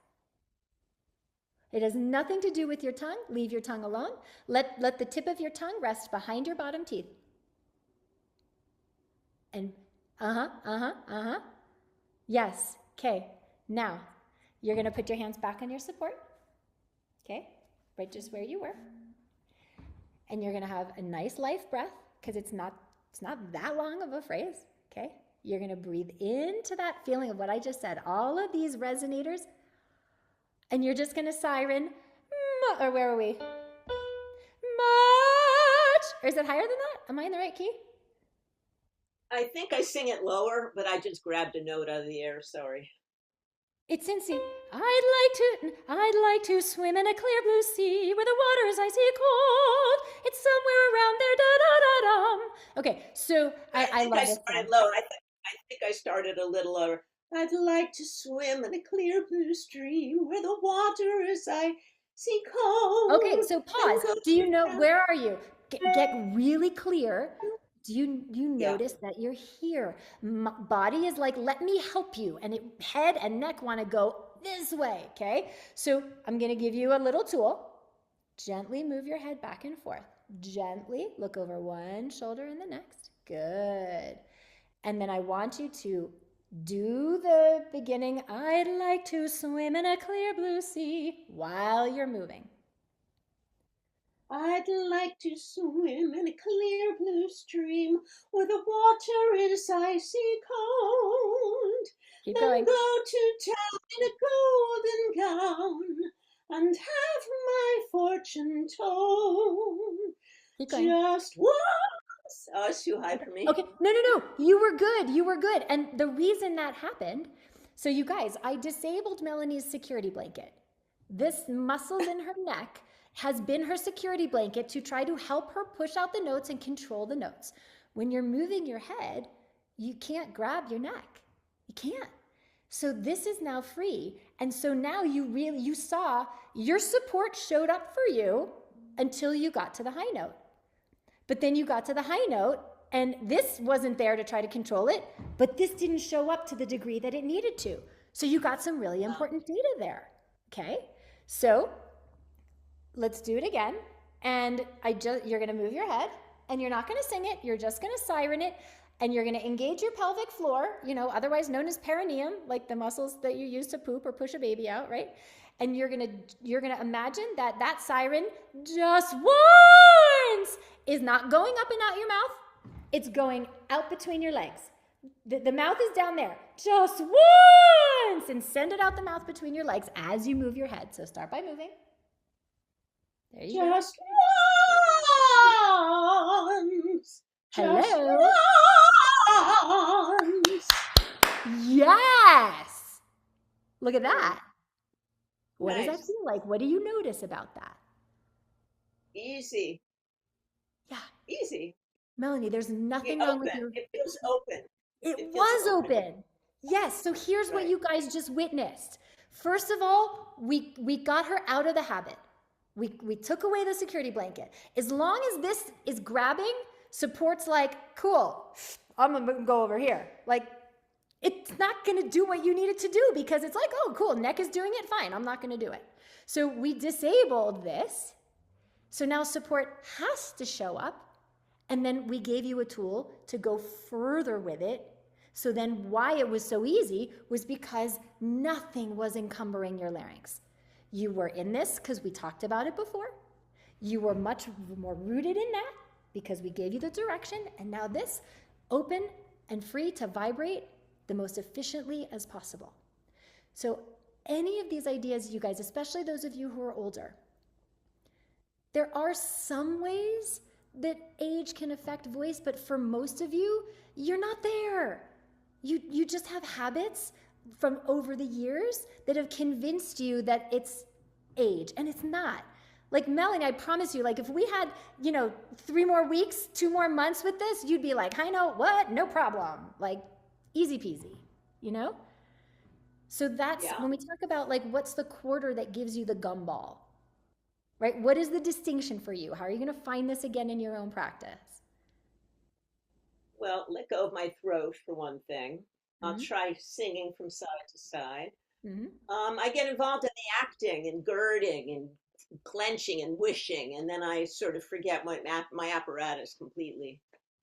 It has nothing to do with your tongue. Leave your tongue alone. Let the tip of your tongue rest behind your bottom teeth. And yes, okay. Now, you're gonna put your hands back on your support, okay? Right just where you were. And you're gonna have a nice life breath, because it's not that long of a phrase, okay? You're gonna breathe into that feeling of what I just said, all of these resonators, and you're just gonna siren, or where are we? Much, or is it higher than that? Am I in the right key? I think I sing it lower, but I just grabbed a note out of the air, sorry. It's in C. I'd like to swim in a clear blue sea where the water is icy cold. It's somewhere around there, da-da-da-dum. Okay, so I love it. I started lower. I think I started a little lower. I'd like to swim in a clear blue stream where the water is icy cold. Okay, so pause. Do you know, where are you? Get really clear. Do you notice that you're here? Body is like, let me help you. And head and neck want to go this way, okay? So I'm going to give you a little tool. Gently move your head back and forth. Gently look over one shoulder and the next. Good. And then I want you to do the beginning, I'd like to swim in a clear blue sea, while you're moving. I'd like to swim in a clear blue stream where the water is icy cold. Keep going. And go to town in a golden gown and have my fortune told. Keep going. Just once. Oh, it's too high for me. Okay, no. You were good. And the reason that happened, so you guys, I disabled Melanie's security blanket. This muscles in her neck has been her security blanket to try to help her push out the notes and control the notes. When you're moving your head, you can't grab your neck. You can't. So this is now free. And so now you saw your support showed up for you until you got to the high note. But then you got to the high note and this wasn't there to try to control it, but this didn't show up to the degree that it needed to. So you got some really important data there. Okay. So let's do it again. And you're going to move your head and you're not going to sing it. You're just going to siren it. And you're going to engage your pelvic floor, otherwise known as perineum, like the muscles that you use to poop or push a baby out, right? And you're going to imagine that siren just once is not going up and out your mouth. It's going out between your legs. The mouth is down there. Just once, and send it out the mouth between your legs as you move your head. So start by moving. There you go. Just once. Hello. Yes. Look at that. What does that feel like? What do you notice about that? Easy. Yeah. Easy. Melanie, there's nothing wrong with you. It feels open. It was open. Yes. So here's what you guys just witnessed. First of all, we got her out of the habit. We took away the security blanket. As long as this is grabbing, support's like, cool, I'm going to go over here. Like, it's not going to do what you need it to do because it's like, oh, cool, neck is doing it, fine, I'm not going to do it. So we disabled this. So now support has to show up. And then we gave you a tool to go further with it. So then why it was so easy was because nothing was encumbering your larynx. You were in this because we talked about it before. You were much more rooted in that because we gave you the direction. And now this, open and free to vibrate the most efficiently as possible. So any of these ideas, you guys, especially those of you who are older, there are some ways that age can affect voice, but for most of you, you're not there. You just have habits from over the years that have convinced you that it's age, and it's not. Like Melanie, I promise you, like if we had, 3 more weeks, 2 more months with this, you'd be like, I know what, no problem. Like easy peasy, So that's when we talk about like, what's the quarter that gives you the gumball, right? What is the distinction for you? How are you going to find this again in your own practice? Well, let go of my throat for one thing. I'll try singing from side to side. I get involved in the acting and girding and clenching and wishing, and then I sort of forget my apparatus completely.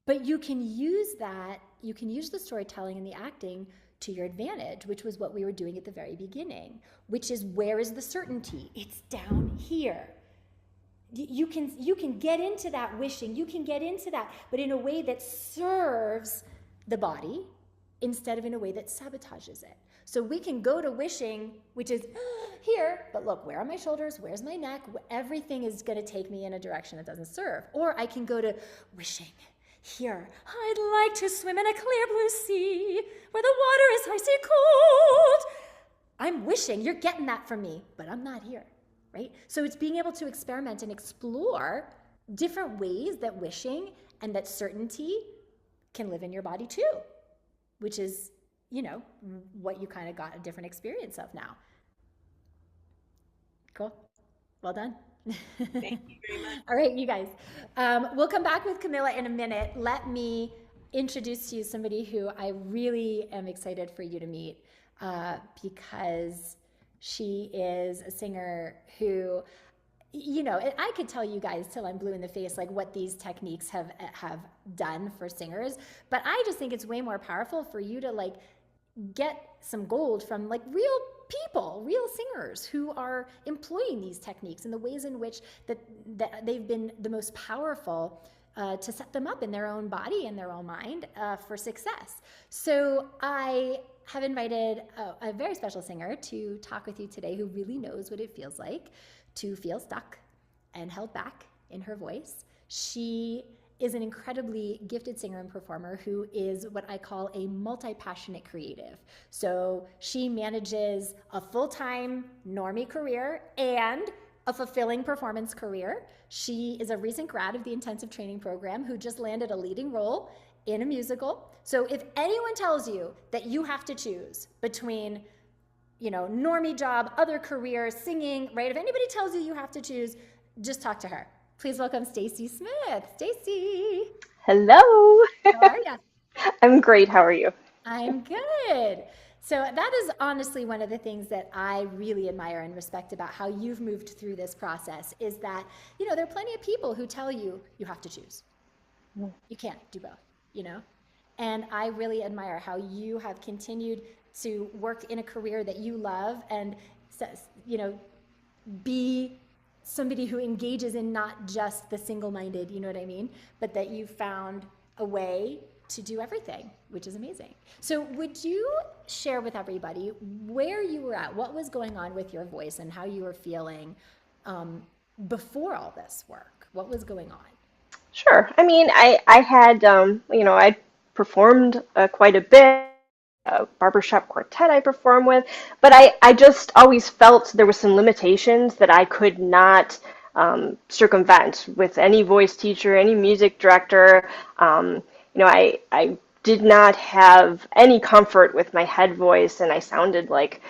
But you can use that, you can use the storytelling and the acting to your advantage, which was what we were doing at the very beginning, which is, where is the certainty? It's down here. You can get into that wishing, you can get into that, but in a way that serves the body instead of in a way that sabotages it. So we can go to wishing, which is here, but look, where are my shoulders? Where's my neck? Everything is going to take me in a direction that doesn't serve. Or I can go to wishing. Here, I'd like to swim in a clear blue sea where the water is icy cold. I'm wishing, you're getting that from me, but I'm not here, right? So it's being able to experiment and explore different ways that wishing and that certainty can live in your body too, which is, what you kind of got a different experience of now. Cool. Well done. Thank you very much. All right, you guys. We'll come back with Camilla in a minute. Let me introduce to you somebody who I really am excited for you to meet because she is a singer who, I could tell you guys till I'm blue in the face, like what these techniques have done for singers, but I just think it's way more powerful for you to like get some gold from like real people, real singers who are employing these techniques and the ways in which that they've been the most powerful to set them up in their own body and their own mind for success. So I have invited a very special singer to talk with you today who really knows what it feels like to feel stuck and held back in her voice. She is an incredibly gifted singer and performer who is what I call a multi-passionate creative. So she manages a full-time normie career and a fulfilling performance career. She is a recent grad of the intensive training program who just landed a leading role in a musical. So if anyone tells you that you have to choose between, normie job, other career, singing, right? If anybody tells you you have to choose, just talk to her. Please welcome Stacy Smith. Stacy, Hello. how are you? I'm great. How are you? I'm good. So that is honestly one of the things that I really admire and respect about how you've moved through this process is that, there are plenty of people who tell you you have to choose. You can't do both. And I really admire how you have continued to work in a career that you love and, be somebody who engages in not just the single-minded, you know what I mean? But that you found a way to do everything, which is amazing. So would you share with everybody where you were at, what was going on with your voice and how you were feeling before all this work? What was going on? Sure. I mean, I had, I performed quite a bit. A barbershop quartet I perform with, but I just always felt there were some limitations that I could not circumvent with any voice teacher, any music director. I did not have any comfort with my head voice, and I sounded like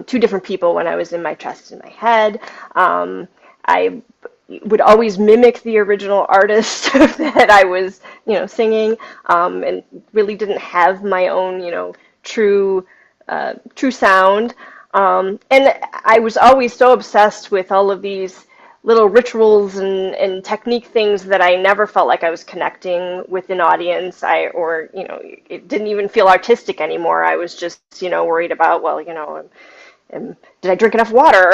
two different people when I was in my chest and my head. I would always mimic the original artist that I was, singing, and really didn't have my own, true sound. And I was always so obsessed with all of these little rituals and technique things that I never felt like I was connecting with an audience. It didn't even feel artistic anymore. I was just, worried about, well, and did I drink enough water?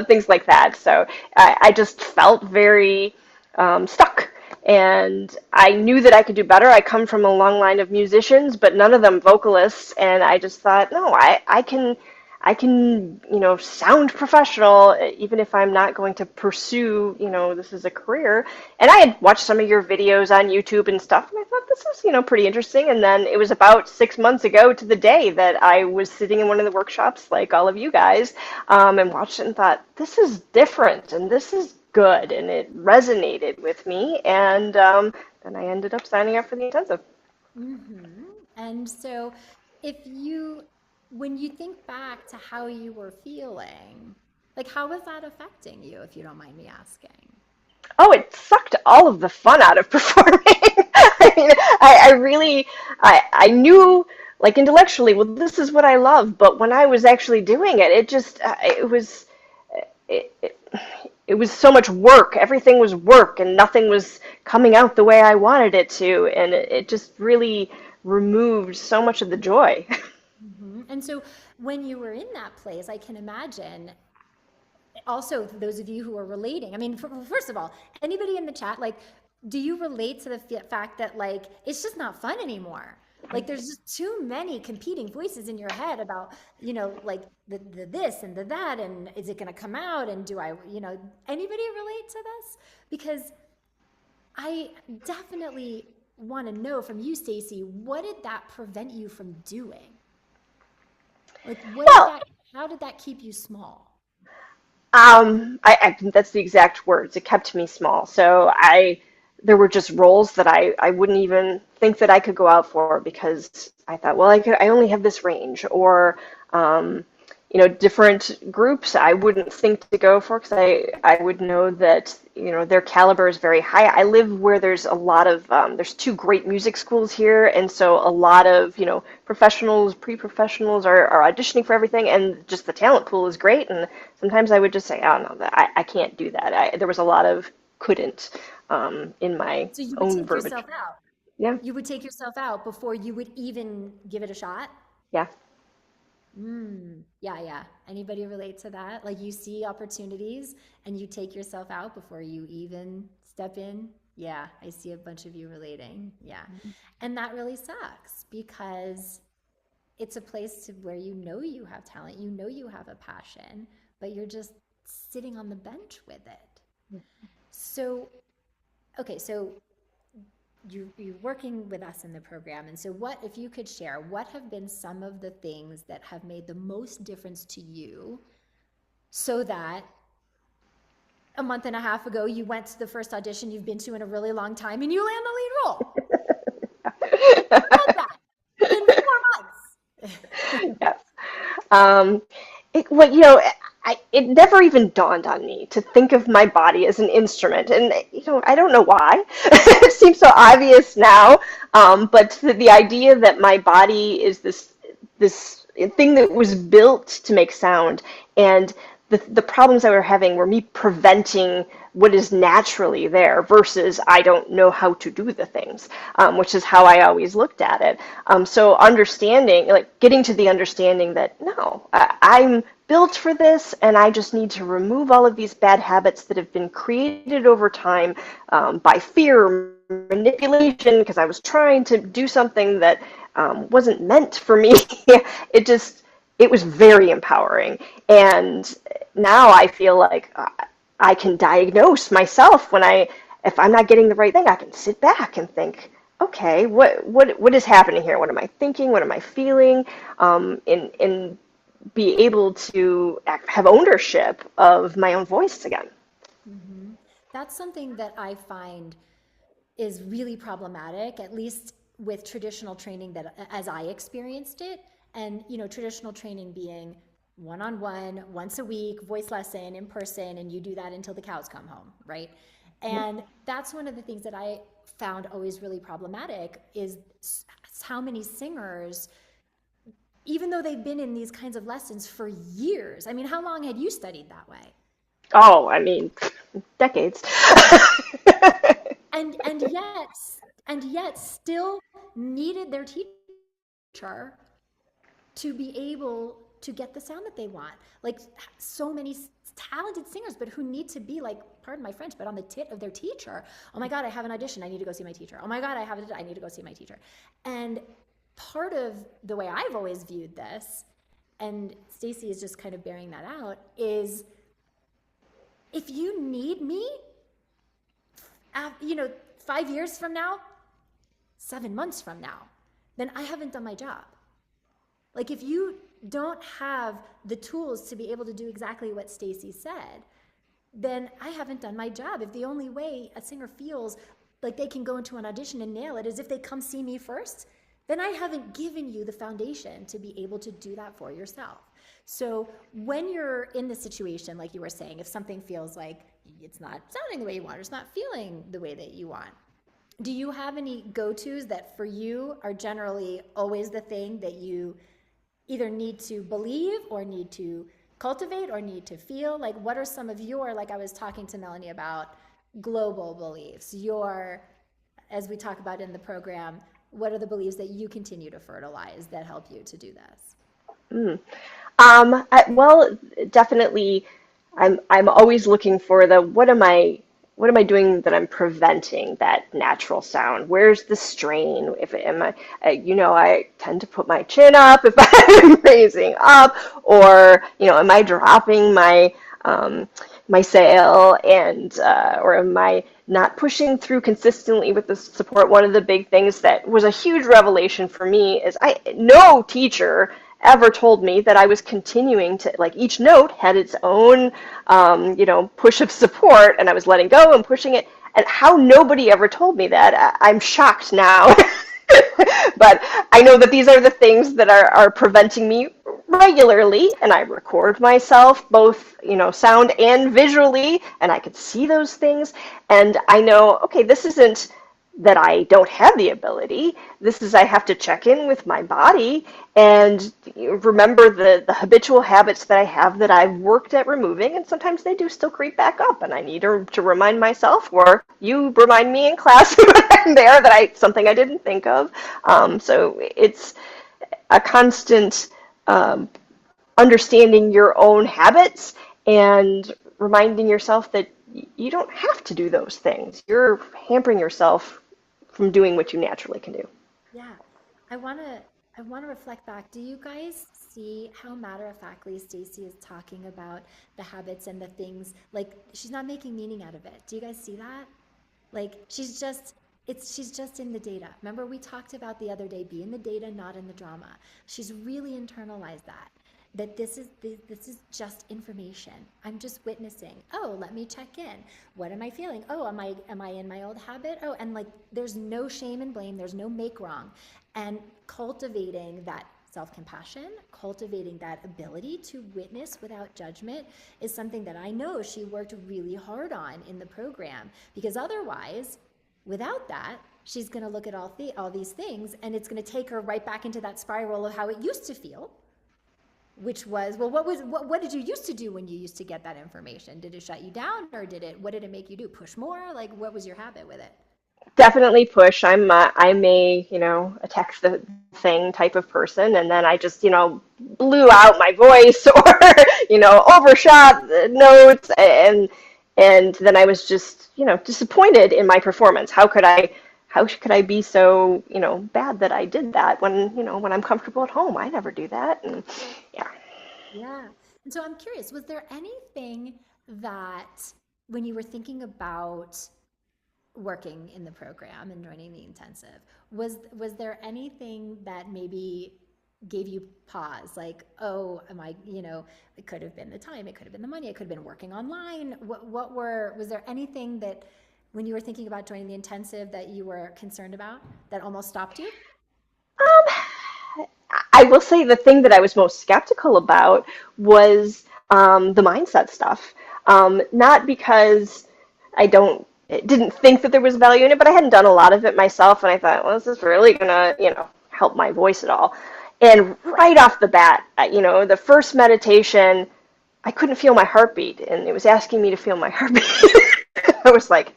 Things like that. So I just felt very stuck. And I knew that I could do better. I come from a long line of musicians, but none of them vocalists. And I just thought, no, I can, sound professional, even if I'm not going to pursue, this as a career. And I had watched some of your videos on YouTube and stuff, and I thought this was, pretty interesting. And then it was about 6 months ago to the day that I was sitting in one of the workshops, like all of you guys, and watched it and thought, this is different, and this is good, and it resonated with me. And then I ended up signing up for the intensive. Mm-hmm. And so when you think back to how you were feeling, like how was that affecting you, if you don't mind me asking? Oh, it sucked all of the fun out of performing. I mean, I really, I knew, like, intellectually, well, this is what I love, but when I was actually doing it, it, it, it was so much work. Everything was work, and nothing was coming out the way I wanted it to, and it just really removed so much of the joy. Mm-hmm. And so when you were in that place, I can imagine also those of you who are relating. I mean, first of all, anybody in the chat, like, do you relate to the fact that, like, it's just not fun anymore? Like, there's just too many competing voices in your head about, like the this and the that, and is it going to come out? And do I, anybody relate to this? Because I definitely want to know from you, Stacy, what did that prevent you from doing? Like, Well, how did that keep you small? that's the exact words. It kept me small. So there were just roles that I wouldn't even think that I could go out for because I thought, well, I only have this range, or, different groups I wouldn't think to go for because I would know that, their caliber is very high. I live where there's a lot of, there's two great music schools here, and so a lot of, professionals, pre-professionals are auditioning for everything, and just the talent pool is great. And sometimes I would just say, oh, no, I can't do that. There was a lot of couldn't in my So you would own take verbiage. yourself out. Yeah, You would take yourself out before you would even give it a shot? yeah. Yeah, yeah. Anybody relate to that? Like, you see opportunities and you take yourself out before you even step in? Yeah, I see a bunch of you relating. Yeah. And that really sucks because it's a place where you have talent, you have a passion, but you're just sitting on the bench with it. So, okay, so you're working with us in the program. And so if you could share, what have been some of the things that have made the most difference to you so that a month and a half ago, you went to the first audition you've been to in a really long time and you land the lead role? Um, well, it never even dawned on me to think of my body as an instrument, and I don't know why. It seems so obvious now, but the idea that my body is this thing that was built to make sound, and the problems I were having were me preventing what is naturally there versus I don't know how to do the things, which is how I always looked at it. So understanding, like getting to the understanding that no, I'm built for this and I just need to remove all of these bad habits that have been created over time by fear, manipulation, because I was trying to do something that wasn't meant for me. It was very empowering. And now I feel like I can diagnose myself if I'm not getting the right thing, I can sit back and think, okay, what is happening here? What am I thinking? What am I feeling? And be able to have ownership of my own voice again. Mm-hmm. That's something that I find is really problematic, at least with traditional training that as I experienced it. And, traditional training being one-on-one, once a week, voice lesson in person, and you do that until the cows come home, right? And that's one of the things that I found always really problematic is how many singers, even though they've been in these kinds of lessons for years, I mean, how long had you studied that way? Oh, I mean, decades. and yet still needed their teacher to be able to get the sound that they want. Like so many talented singers, but who need to be like, pardon my French, but on the tit of their teacher. Oh my God, I have an audition. I need to go see my teacher. Oh my God, I need to go see my teacher. And part of the way I've always viewed this, and Stacey is just kind of bearing that out, is if you need me, 5 years from now, 7 months from now, then I haven't done my job. Like if you don't have the tools to be able to do exactly what Stacey said, then I haven't done my job. If the only way a singer feels like they can go into an audition and nail it is if they come see me first, then I haven't given you the foundation to be able to do that for yourself. So when you're in the situation, like you were saying, if something feels like it's not sounding the way you want, or it's not feeling the way that you want, do you have any go-tos that for you are generally always the thing that you either need to believe or need to cultivate or need to feel? Like what are some of your, like I was talking to Melanie about, global beliefs, as we talk about in the program, what are the beliefs that you continue to fertilize that help you to do this? Well, definitely, I'm always looking for what am I doing that I'm preventing that natural sound? Where's the strain? I tend to put my chin up if I'm raising up, or am I dropping my sail, or am I not pushing through consistently with the support? One of the big things that was a huge revelation for me is no teacher ever told me that I was continuing to, like, each note had its own, push of support, and I was letting go and pushing it, and how nobody ever told me that. I'm shocked now. But I know that these are the things that are preventing me regularly, and I record myself both, sound and visually, and I could see those things, and I know, okay, this isn't that I don't have the ability. This is I have to check in with my body and remember the habitual habits that I have that I've worked at removing, and sometimes they do still creep back up, and I need to remind myself, or you remind me in class when I'm there something I didn't think of. So it's a constant understanding your own habits and reminding yourself that you don't have to do those things. You're hampering yourself from doing what you naturally can do. Yeah, I want to reflect back. Do you guys see how matter-of-factly Stacey is talking about the habits and the things? Like she's not making meaning out of it. Do you guys see that? Like she's just in the data. Remember we talked about the other day, be in the data, not in the drama. She's really internalized that this is just information. I'm just witnessing. Oh, let me check in. What am I feeling? Oh, am I in my old habit? Oh, and like there's no shame and blame. There's no make wrong. And cultivating that self-compassion, cultivating that ability to witness without judgment is something that I know she worked really hard on in the program, because otherwise, without that, she's going to look at all these things, and it's going to take her right back into that spiral of how it used to feel, which was, well, what did you used to do when you used to get that information? Did it shut you down, or what did it make you do? Push more? Like, what was your habit with it? Definitely push. I'm a, a text the thing type of person, and then I just, blew out my voice or, overshot the notes, and then I was just, disappointed in my performance. How could I be so, bad that I did that when I'm comfortable at home? I never do that. And yeah. Yeah. And so I'm curious, was there anything that when you were thinking about working in the program and joining the intensive, was there anything that maybe gave you pause, like, oh, it could have been the time, it could have been the money, it could have been working online. Was there anything that when you were thinking about joining the intensive that you were concerned about that almost stopped you? I will say the thing that I was most skeptical about was the mindset stuff. Not because I didn't think that there was value in it, but I hadn't done a lot of it myself, and I thought, well, is this really gonna, help my voice at all? And right off the bat, the first meditation, I couldn't feel my heartbeat, and it was asking me to feel my heartbeat. I was like,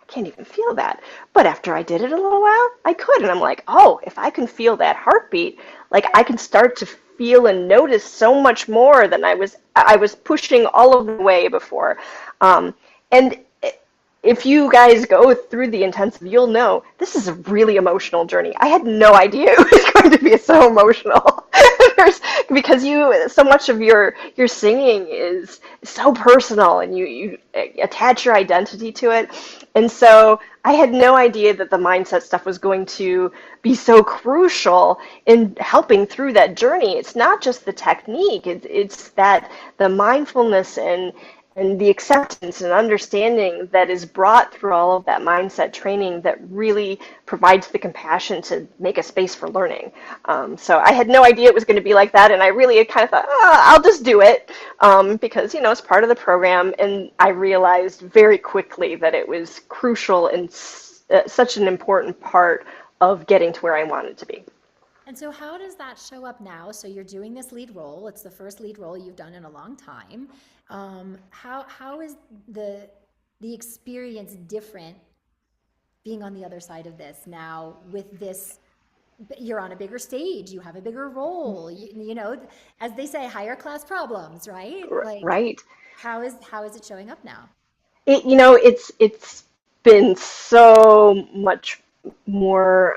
I can't even feel that. But after I did it a little while, I could, and I'm like, oh, if I can feel that heartbeat, like I can start to feel and notice so much more than I was pushing all of the way before. And if you guys go through the intensive, you'll know this is a really emotional journey. I had no idea it was going to be so emotional. Because so much of your singing is so personal, and you attach your identity to it. And so I had no idea that the mindset stuff was going to be so crucial in helping through that journey. It's not just the technique, it's that the mindfulness and the acceptance and understanding that is brought through all of that mindset training that really provides the compassion to make a space for learning. So I had no idea it was going to be like that, and I really kind of thought, I'll just do it because, it's part of the program, and I realized very quickly that it was crucial and such an important part of getting to where I wanted to be. And so how does that show up now? So you're doing this lead role. It's the first lead role you've done in a long time. How is the experience different being on the other side of this now with this? You're on a bigger stage, you have a bigger role, as they say, higher class problems, right? Like, right. How is it showing up now? It's been so much more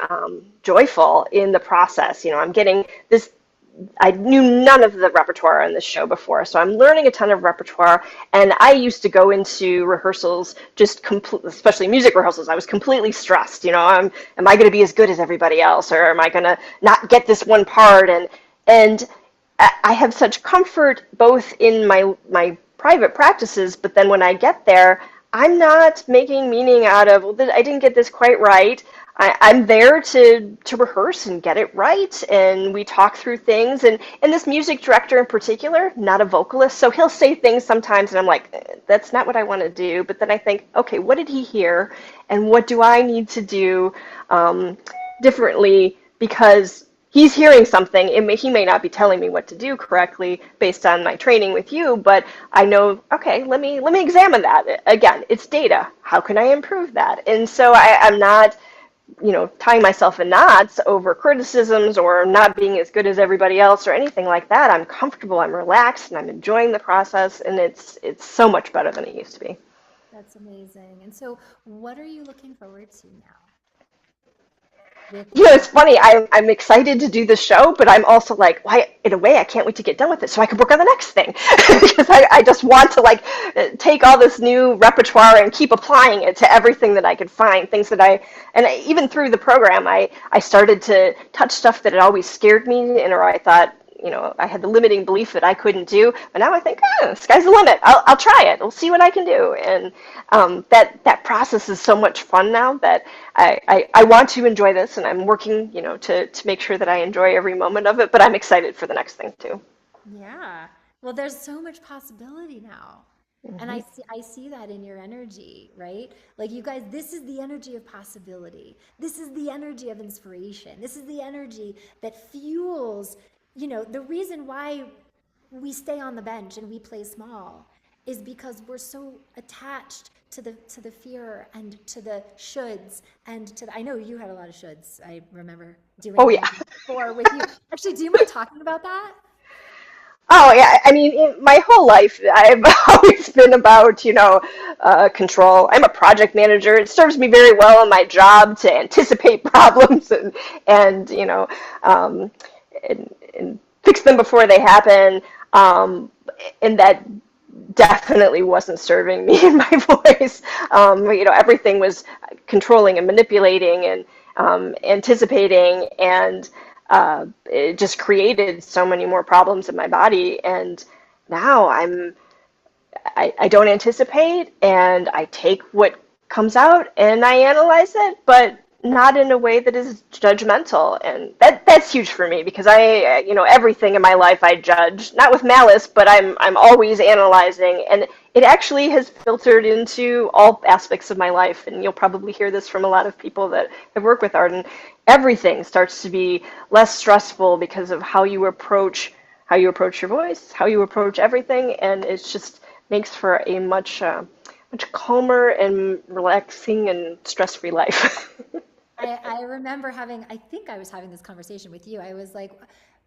joyful in the process. I'm getting this. I knew none of the repertoire on this show before, so I'm learning a ton of repertoire. And I used to go into rehearsals especially music rehearsals. I was completely stressed. Am I going to be as good as everybody else, or am I going to not get this one part? And I have such comfort both in my private practices, but then when I get there, I'm not making meaning out of, well, I didn't get this quite right. I'm there to rehearse and get it right, and we talk through things. And this music director in particular, not a vocalist, so he'll say things sometimes, and I'm like, that's not what I want to do. But then I think, okay, what did he hear, and what do I need to do differently? Because he's hearing something. He may not be telling me what to do correctly based on my training with you, but I know, okay, let me examine that. Again, it's data. How can I improve that? And so I'm not tying myself in knots over criticisms or not being as good as everybody else or anything like that. I'm comfortable, I'm relaxed, and I'm enjoying the process, and it's so much better than it used to be. That's amazing. And so what are you looking forward to now? It's funny. I'm excited to do the show, but I'm also like, why? In a way, I can't wait to get done with it so I can work on the next thing because I just want to take all this new repertoire and keep applying it to everything that I could find. Things that even through the program, I started to touch stuff that had always scared me, or I thought, I had the limiting belief that I couldn't do, but now I think, sky's the limit. I'll try it. We'll see what I can do. And that process is so much fun now that I want to enjoy this, and I'm working, to make sure that I enjoy every moment of it, but I'm excited for the next thing too. Yeah. Well, there's so much possibility now. And I see that in your energy, right? Like you guys, this is the energy of possibility. This is the energy of inspiration. This is the energy that fuels, the reason why we stay on the bench and we play small is because we're so attached to the fear and to the shoulds and to the, I know you had a lot of shoulds. I remember doing Oh yeah. before with you. Actually, do you mind talking about that? Oh yeah, I mean, in my whole life, I've always been about, control. I'm a project manager. It serves me very well in my job to anticipate problems um, and fix them before they happen. And that definitely wasn't serving me in my voice. Everything was controlling and manipulating and anticipating, and it just created so many more problems in my body. And now I don't anticipate, and I take what comes out and I analyze it, but not in a way that is judgmental. And that's huge for me, because everything in my life I judge, not with malice, but I'm always analyzing, and it actually has filtered into all aspects of my life. And you'll probably hear this from a lot of people that have worked with Arden. Everything starts to be less stressful because of how you approach your voice, how you approach everything, and it's just makes for a much calmer and relaxing and stress-free life. I remember I think I was having this conversation with you. I was like,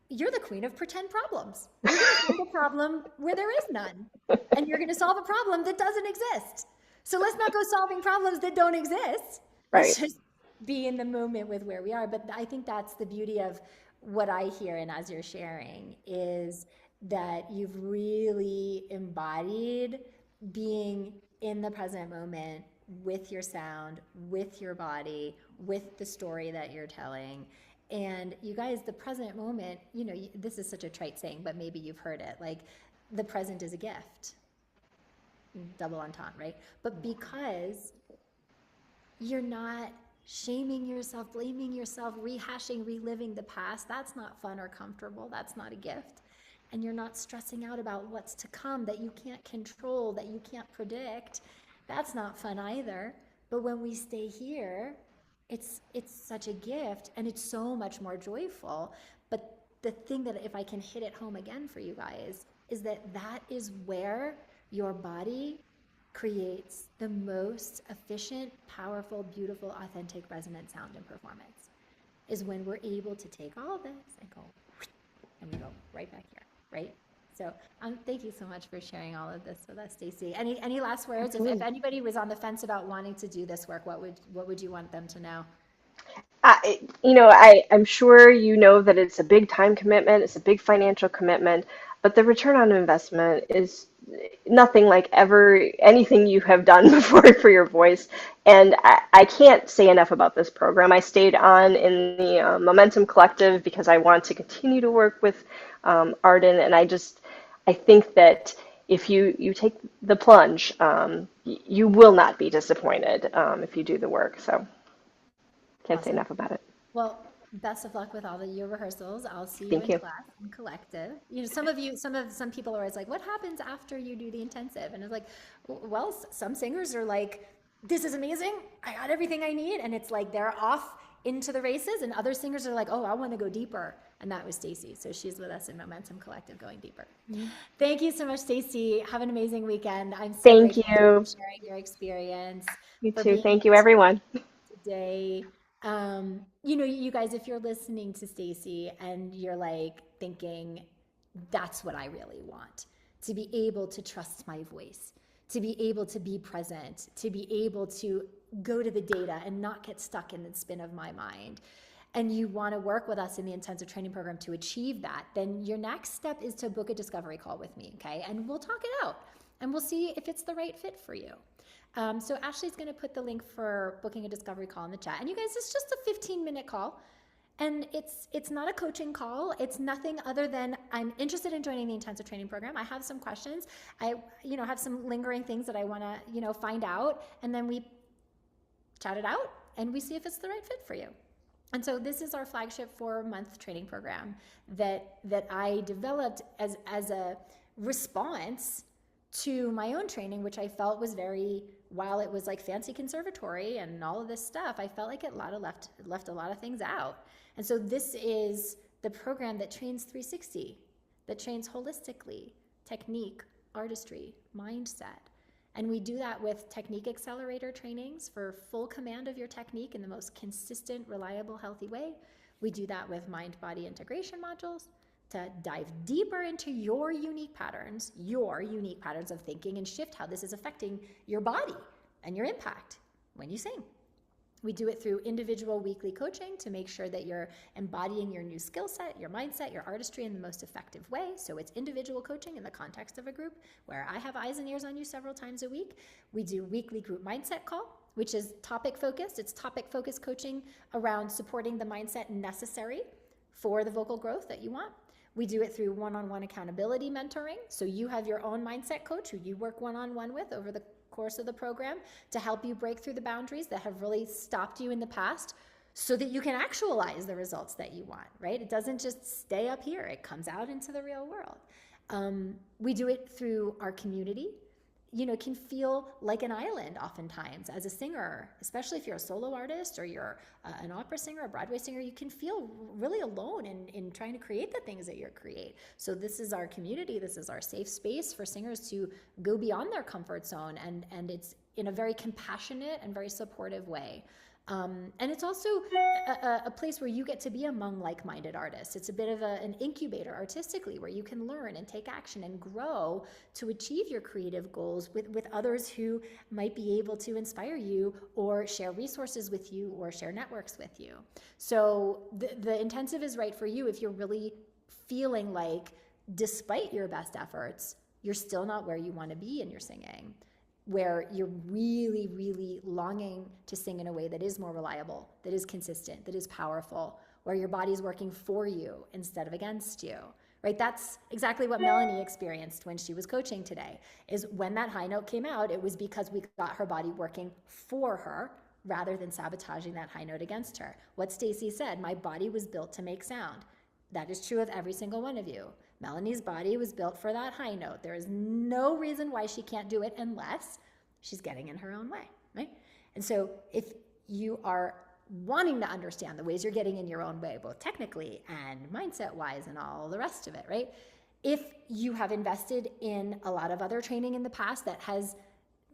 you're the queen of pretend problems. You're going to find a problem where there is none. And you're going to solve a problem that doesn't exist. So let's not go solving problems that don't exist. Right. Let's just be in the moment with where we are. But I think that's the beauty of what I hear, and as you're sharing, is that you've really embodied being in the present moment with your sound, with your body, with the story that you're telling. And you guys, the present moment, this is such a trite saying, but maybe you've heard it, like the present is a gift. Double entendre, right? But because you're not shaming yourself, blaming yourself, rehashing, reliving the past, that's not fun or comfortable. That's not a gift. And you're not stressing out about what's to come that you can't control, that you can't predict. That's not fun either. But when we stay here, it's such a gift, and it's so much more joyful. But the thing that, if I can hit it home again for you guys, is that is where your body creates the most efficient, powerful, beautiful, authentic, resonant sound and performance, is when we're able to take all this and go, and we go right back here, right? So thank you so much for sharing all of this with us, Stacey. Any last words? If anybody was on the fence about wanting to do this work, what would you want them to know? I'm sure that it's a big time commitment, it's a big financial commitment, but the return on investment is nothing like anything you have done before for your voice. And I can't say enough about this program. I stayed on in the Momentum Collective because I want to continue to work with Arden, and I think that if you take the plunge, you will not be disappointed if you do the work. So can't say enough about it. Well, best of luck with all your rehearsals. I'll see you Thank in you. class and collective. Some people are always like, what happens after you do the intensive? And it's like, well, some singers are like, this is amazing. I got everything I need. And it's like, they're off into the races. And other singers are like, oh, I want to go deeper. And that was Stacey. So she's with us in Momentum Collective, going deeper. Mm-hmm. Thank you so much, Stacey. Have an amazing weekend. I'm so grateful for sharing your experience. You too. Thank you, everyone. Today. You guys, if you're listening to Stacey and you're like thinking, that's what I really want, to be able to trust my voice, to be able to be present, to be able to go to the data and not get stuck in the spin of my mind, and you want to work with us in the intensive training program to achieve that, then your next step is to book a discovery call with me, okay? And we'll talk it out and we'll see if it's the right fit for you. So Ashley's going to put the link for booking a discovery call in the chat. And you guys, it's just a 15-minute call. And it's not a coaching call. It's nothing other than I'm interested in joining the intensive training program. I have some questions. I, have some lingering things that I want to, find out. And then we chat it out and we see if it's the right fit for you. And so this is our flagship 4-month training program that I developed as a response to my own training, which I felt was while it was like fancy conservatory and all of this stuff, I felt like it left a lot of things out. And so this is the program that trains 360, that trains holistically, technique, artistry, mindset. And we do that with technique accelerator trainings for full command of your technique in the most consistent, reliable, healthy way. We do that with mind-body integration modules to dive deeper into your unique patterns of thinking, and shift how this is affecting your body and your impact when you sing. We do it through individual weekly coaching to make sure that you're embodying your new skill set, your mindset, your artistry in the most effective way. So it's individual coaching in the context of a group where I have eyes and ears on you several times a week. We do weekly group mindset call, which is topic focused. It's topic focused coaching around supporting the mindset necessary for the vocal growth that you want. We do it through one-on-one accountability mentoring. So you have your own mindset coach who you work one-on-one with over the course of the program to help you break through the boundaries that have really stopped you in the past so that you can actualize the results that you want, right? It doesn't just stay up here. It comes out into the real world. We do it through our community. It can feel like an island oftentimes as a singer, especially if you're a solo artist or you're an opera singer, a Broadway singer. You can feel really alone in trying to create the things that you create. So this is our community. This is our safe space for singers to go beyond their comfort zone, and it's in a very compassionate and very supportive way. And it's also a place where you get to be among like-minded artists. It's a bit of an incubator artistically where you can learn and take action and grow to achieve your creative goals with others who might be able to inspire you or share resources with you or share networks with you. So the intensive is right for you if you're really feeling like, despite your best efforts, you're still not where you want to be in your singing, where you're really, really longing to sing in a way that is more reliable, that is consistent, that is powerful, where your body's working for you instead of against you, right? That's exactly what Melanie experienced when she was coaching today, is when that high note came out, it was because we got her body working for her rather than sabotaging that high note against her. What Stacy said, my body was built to make sound. That is true of every single one of you. Melanie's body was built for that high note. There is no reason why she can't do it unless she's getting in her own way, right? And so if you are wanting to understand the ways you're getting in your own way, both technically and mindset-wise and all the rest of it, right? If you have invested in a lot of other training in the past that has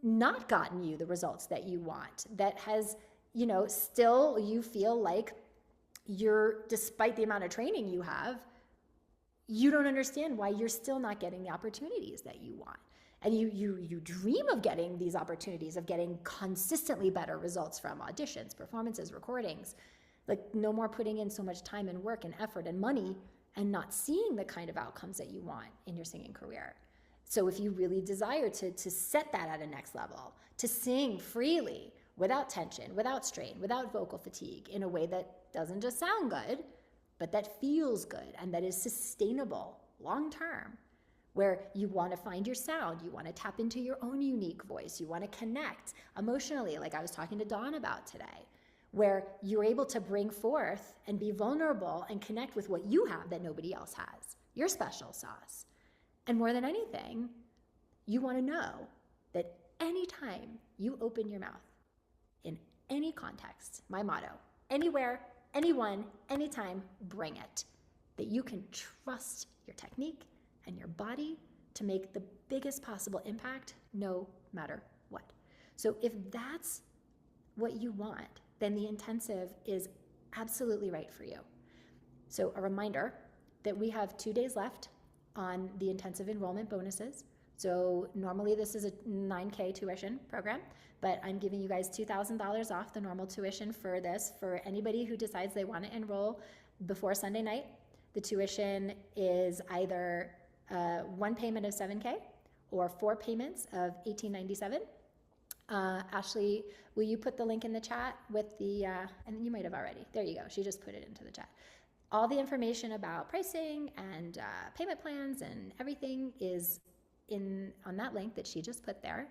not gotten you the results that you want, that has, still you feel like despite the amount of training you have, you don't understand why you're still not getting the opportunities that you want. And you dream of getting these opportunities, of getting consistently better results from auditions, performances, recordings. Like, no more putting in so much time and work and effort and money and not seeing the kind of outcomes that you want in your singing career. So if you really desire to set that at a next level, to sing freely, without tension, without strain, without vocal fatigue, in a way that doesn't just sound good, but that feels good and that is sustainable long-term, where you want to find your sound, you want to tap into your own unique voice, you want to connect emotionally, like I was talking to Dawn about today, where you're able to bring forth and be vulnerable and connect with what you have that nobody else has, your special sauce. And more than anything, you want to know that anytime you open your mouth, in any context, my motto, anywhere, anyone, anytime, bring it, that you can trust your technique and your body to make the biggest possible impact no matter what. So if that's what you want, then the intensive is absolutely right for you. So a reminder that we have 2 days left on the intensive enrollment bonuses. So normally this is a $9,000 tuition program, but I'm giving you guys $2,000 off the normal tuition for this for anybody who decides they want to enroll before Sunday night. The tuition is either one payment of $7,000 or 4 payments of $1,897. Ashley, will you put the link in the chat with the, and you might have already. There you go. She just put it into the chat. All the information about pricing and payment plans and everything is on that link that she just put there.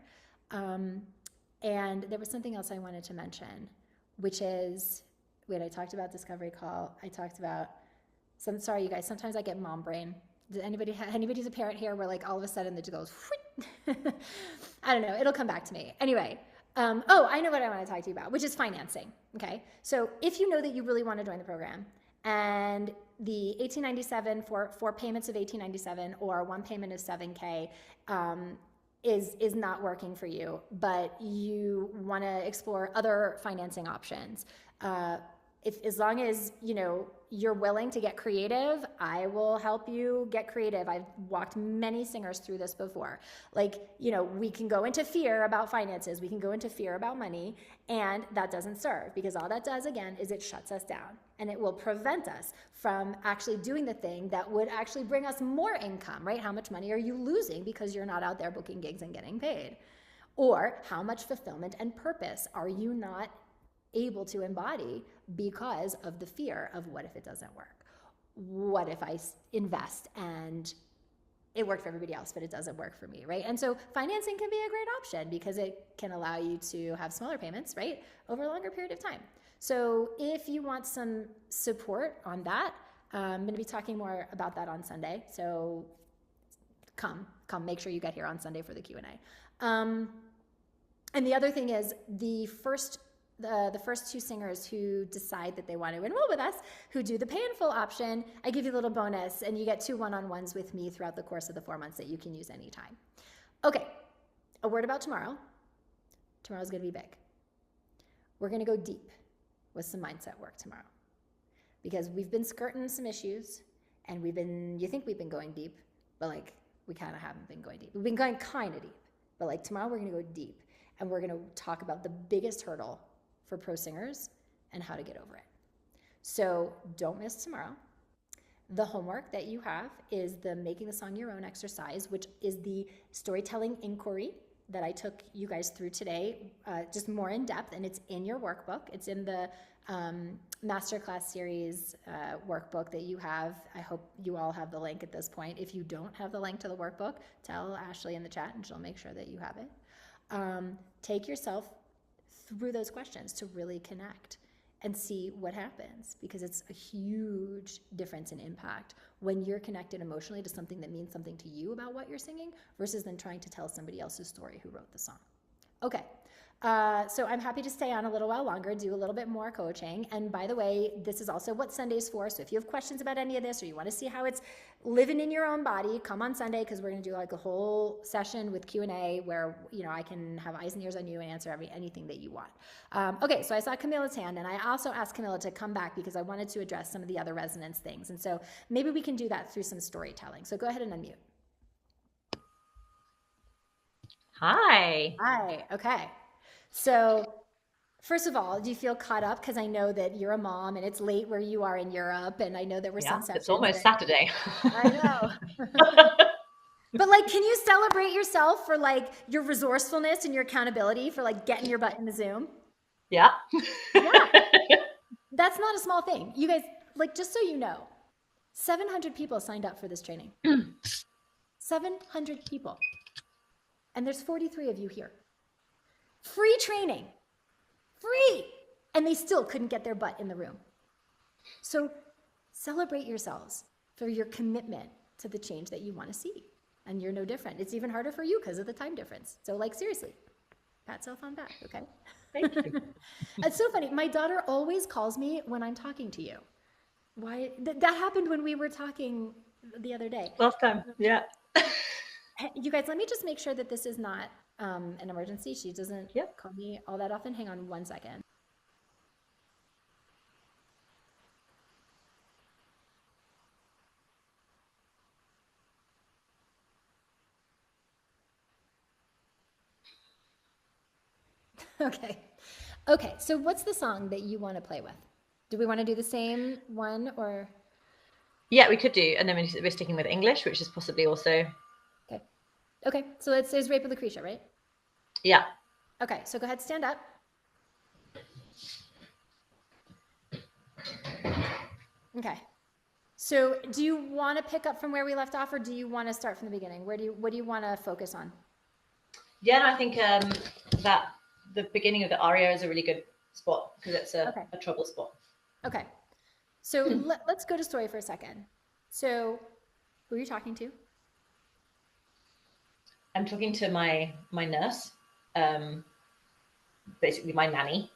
And there was something else I wanted to mention, which is, wait, I talked about discovery call. I talked about sorry, you guys, sometimes I get mom brain. Did anybody's a parent here where like all of a sudden it just goes, I don't know, it'll come back to me. Anyway, I know what I want to talk to you about, which is financing, okay? So if you know that you really want to join the program and the $1,897 for payments of $1,897 or one payment of $7K is not working for you, but you want to explore other financing options, as long as you're willing to get creative, I will help you get creative. I've walked many singers through this before. We can go into fear about finances, we can go into fear about money, and that doesn't serve, because all that does, again, is it shuts us down, and it will prevent us from actually doing the thing that would actually bring us more income, right? How much money are you losing because you're not out there booking gigs and getting paid? Or how much fulfillment and purpose are you not able to embody because of the fear of what if it doesn't work? What if I invest and it worked for everybody else, but it doesn't work for me, right? And so financing can be a great option because it can allow you to have smaller payments, right, over a longer period of time. So if you want some support on that, I'm going to be talking more about that on Sunday. So come, make sure you get here on Sunday for the Q&A. And the other thing is the first two singers who decide that they want to enroll with us, who do the pay in full option, I give you a little bonus, and you get 2 one-on-ones with me throughout the course of the 4 months that you can use anytime. Okay, a word about tomorrow. Tomorrow's going to be big. We're going to go deep with some mindset work tomorrow, because we've been skirting some issues, and you think we've been going deep, but we kind of haven't been going deep. We've been going kind of deep, but tomorrow we're going to go deep, and we're going to talk about the biggest hurdle for pro singers and how to get over it. So don't miss tomorrow. The homework that you have is the Making the Song Your Own exercise, which is the storytelling inquiry that I took you guys through today, just more in depth, and it's in your workbook. It's in the Masterclass series workbook that you have. I hope you all have the link at this point. If you don't have the link to the workbook, tell Ashley in the chat and she'll make sure that you have it. Take yourself through those questions to really connect and see what happens, because it's a huge difference in impact when you're connected emotionally to something that means something to you about what you're singing versus then trying to tell somebody else's story who wrote the song. Okay. So I'm happy to stay on a little while longer, do a little bit more coaching. And by the way, this is also what Sunday's for. So if you have questions about any of this, or you want to see how it's living in your own body, come on Sunday, because we're going to do a whole session with Q&A where, I can have eyes and ears on you and answer anything that you want. Okay, so I saw Camilla's hand, and I also asked Camilla to come back because I wanted to address some of the other resonance things. And so maybe we can do that through some storytelling. So go ahead and unmute. Hi. Hi, okay. So first of all, do you feel caught up? Because I know that you're a mom and it's late where you are in Europe, and I know that we're sunset. It's almost Saturday. I know. But can you celebrate yourself for your resourcefulness and your accountability for getting your butt in the Zoom? Yeah. Yeah. That's not a small thing. You guys, just so you know, 700 people signed up for this training. 700 people. And there's 43 of you here. Free training, free, and they still couldn't get their butt in the room. So celebrate yourselves for your commitment to the change that you want to see, and you're no different. It's even harder for you because of the time difference. So seriously, pat yourself on back, okay? Thank you. It's so funny. My daughter always calls me when I'm talking to you. Why? That happened when we were talking the other day. Last time, yeah. You guys, let me just make sure that this is not an emergency. She doesn't call me all that often. Hang on 1 second. Okay, so what's the song that you want to play with? Do we want to do the same one, or? Yeah, we could do, and then we're sticking with English, which is possibly also. Okay, so it's Rape of Lucretia, right? Yeah. Okay, so go ahead, stand up. Okay. So do you want to pick up from where we left off, or do you want to start from the beginning? What do you want to focus on? Yeah, no, I think that the beginning of the aria is a really good spot because it's a trouble spot. Okay. So let's go to story for a second. So who are you talking to? I'm talking to my nurse, basically my nanny.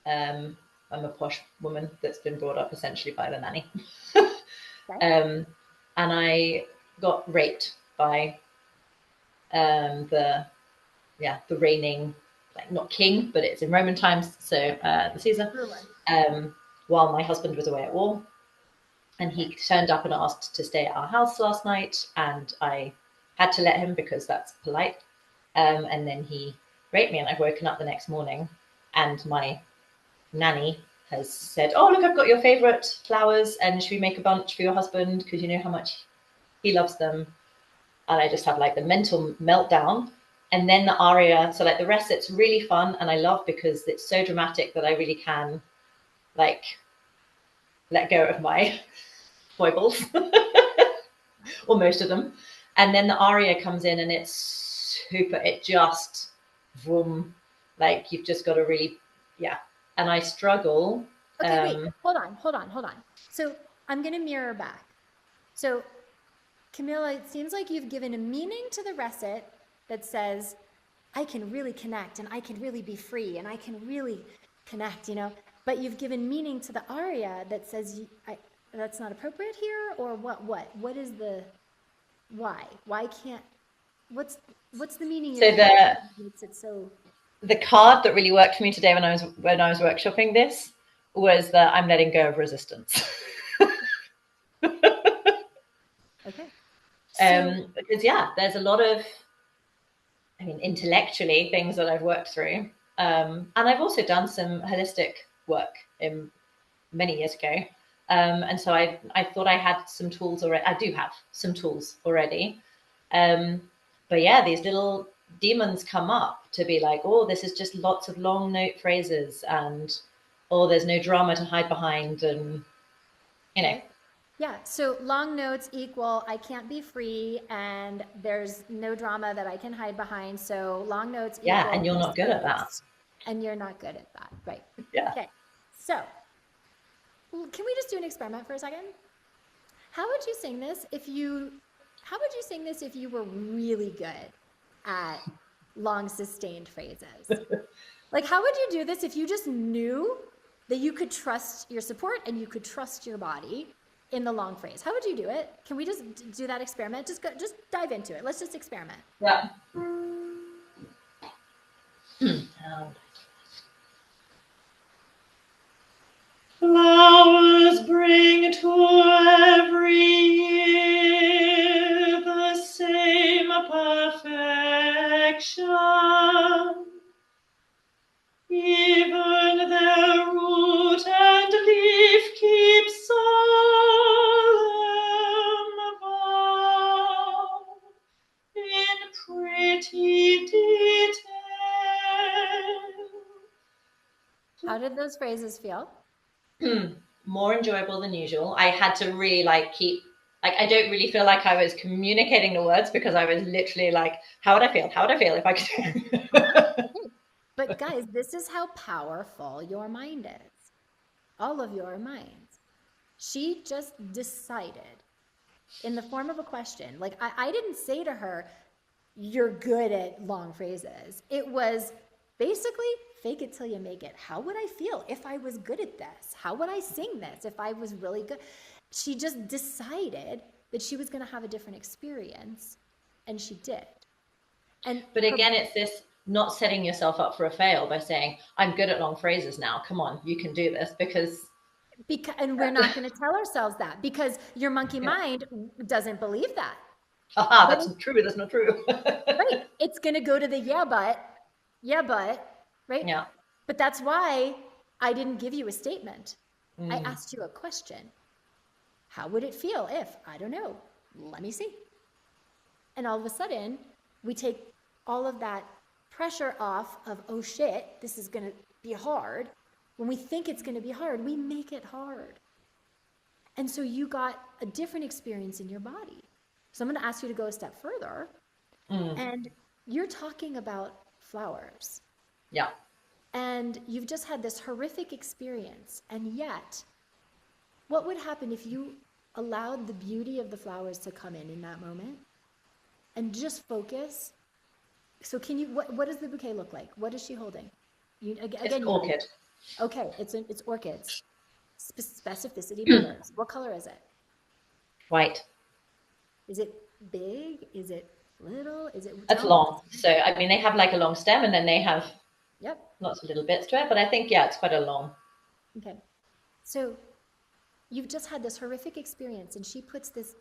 I'm a posh woman that's been brought up essentially by the nanny. And I got raped by the reigning, like, not king, but it's in Roman times, so the Caesar, while my husband was away at war. And he turned up and asked to stay at our house last night, and I had to let him because that's polite. And then he raped me, and I've woken up the next morning, and my nanny has said, "Oh, look, I've got your favorite flowers, and should we make a bunch for your husband because you know how much he loves them?" And I just had like the mental meltdown. And then the aria, so like the rest, it's really fun, and I love because it's so dramatic that I really can like let go of my foibles, or most of them. And then the aria comes in, and it's super, it just vroom, like you've just got to really, and I struggle. Okay, wait, hold on. So I'm going to mirror back. So Camilla, it seems like you've given a meaning to the recit that says, I can really connect, and I can really be free, and I can really connect, but you've given meaning to the aria that says, that's not appropriate here, or what is the, why can't, what's the meaning? So the card that really worked for me today when I was workshopping this was that I'm letting go of resistance. Okay. Because there's a lot of, intellectually, things that I've worked through, and I've also done some holistic work many years ago, and so I thought I had some tools already. I do have some tools already, but these little demons come up to be like, oh, this is just lots of long note phrases, and there's no drama to hide behind, and Okay. Yeah, so long notes equal I can't be free, and there's no drama that I can hide behind. So long notes equal. Yeah, and you're not good at that. And you're not good at that, right? Yeah. Okay, so can we just do an experiment for a second? How would you sing this if you were really good at long sustained phrases? Like, how would you do this if you just knew that you could trust your support and you could trust your body in the long phrase? How would you do it? Can we just do that experiment? Just dive into it. Let's just experiment. Yeah. Flowers bring to every year the same perfection. Even their root and leaf keep solemn vow in pretty detail. How did those phrases feel? More enjoyable than usual. I had to really keep, I don't really feel like I was communicating the words because I was literally like, how would I feel if I could? But guys, this is how powerful your mind is. All of your minds. She just decided in the form of a question. Like, I didn't say to her, you're good at long phrases. It was basically fake it till you make it. How would I feel if I was good at this? How would I sing this if I was really good? She just decided that she was going to have a different experience, and she did. But again, it's this not setting yourself up for a fail by saying, I'm good at long phrases now. Come on, you can do this, because and we're not going to tell ourselves that, because your monkey mind doesn't believe that. That's true. That's not true. Right. It's going to go to the yeah, but, right? Yeah. But that's why I didn't give you a statement. I asked you a question. How would it feel if, I don't know, let me see. And all of a sudden, we take all of that pressure off of, oh shit, this is going to be hard. When we think it's going to be hard, we make it hard. And so you got a different experience in your body. So I'm going to ask you to go a step further. And you're talking about flowers. Yeah. And you've just had this horrific experience. And yet, what would happen if you allowed the beauty of the flowers to come in that moment and just focus? So can you, what does the bouquet look like? What is she holding? It's an orchid. Okay, it's orchids. Specificity matters. What color is it? White. Is it big? Is it little? Is it? It's long. So, I mean, they have like a long stem and then they have lots of little bits to it. But I think, it's quite a long. Okay. So you've just had this horrific experience and she puts this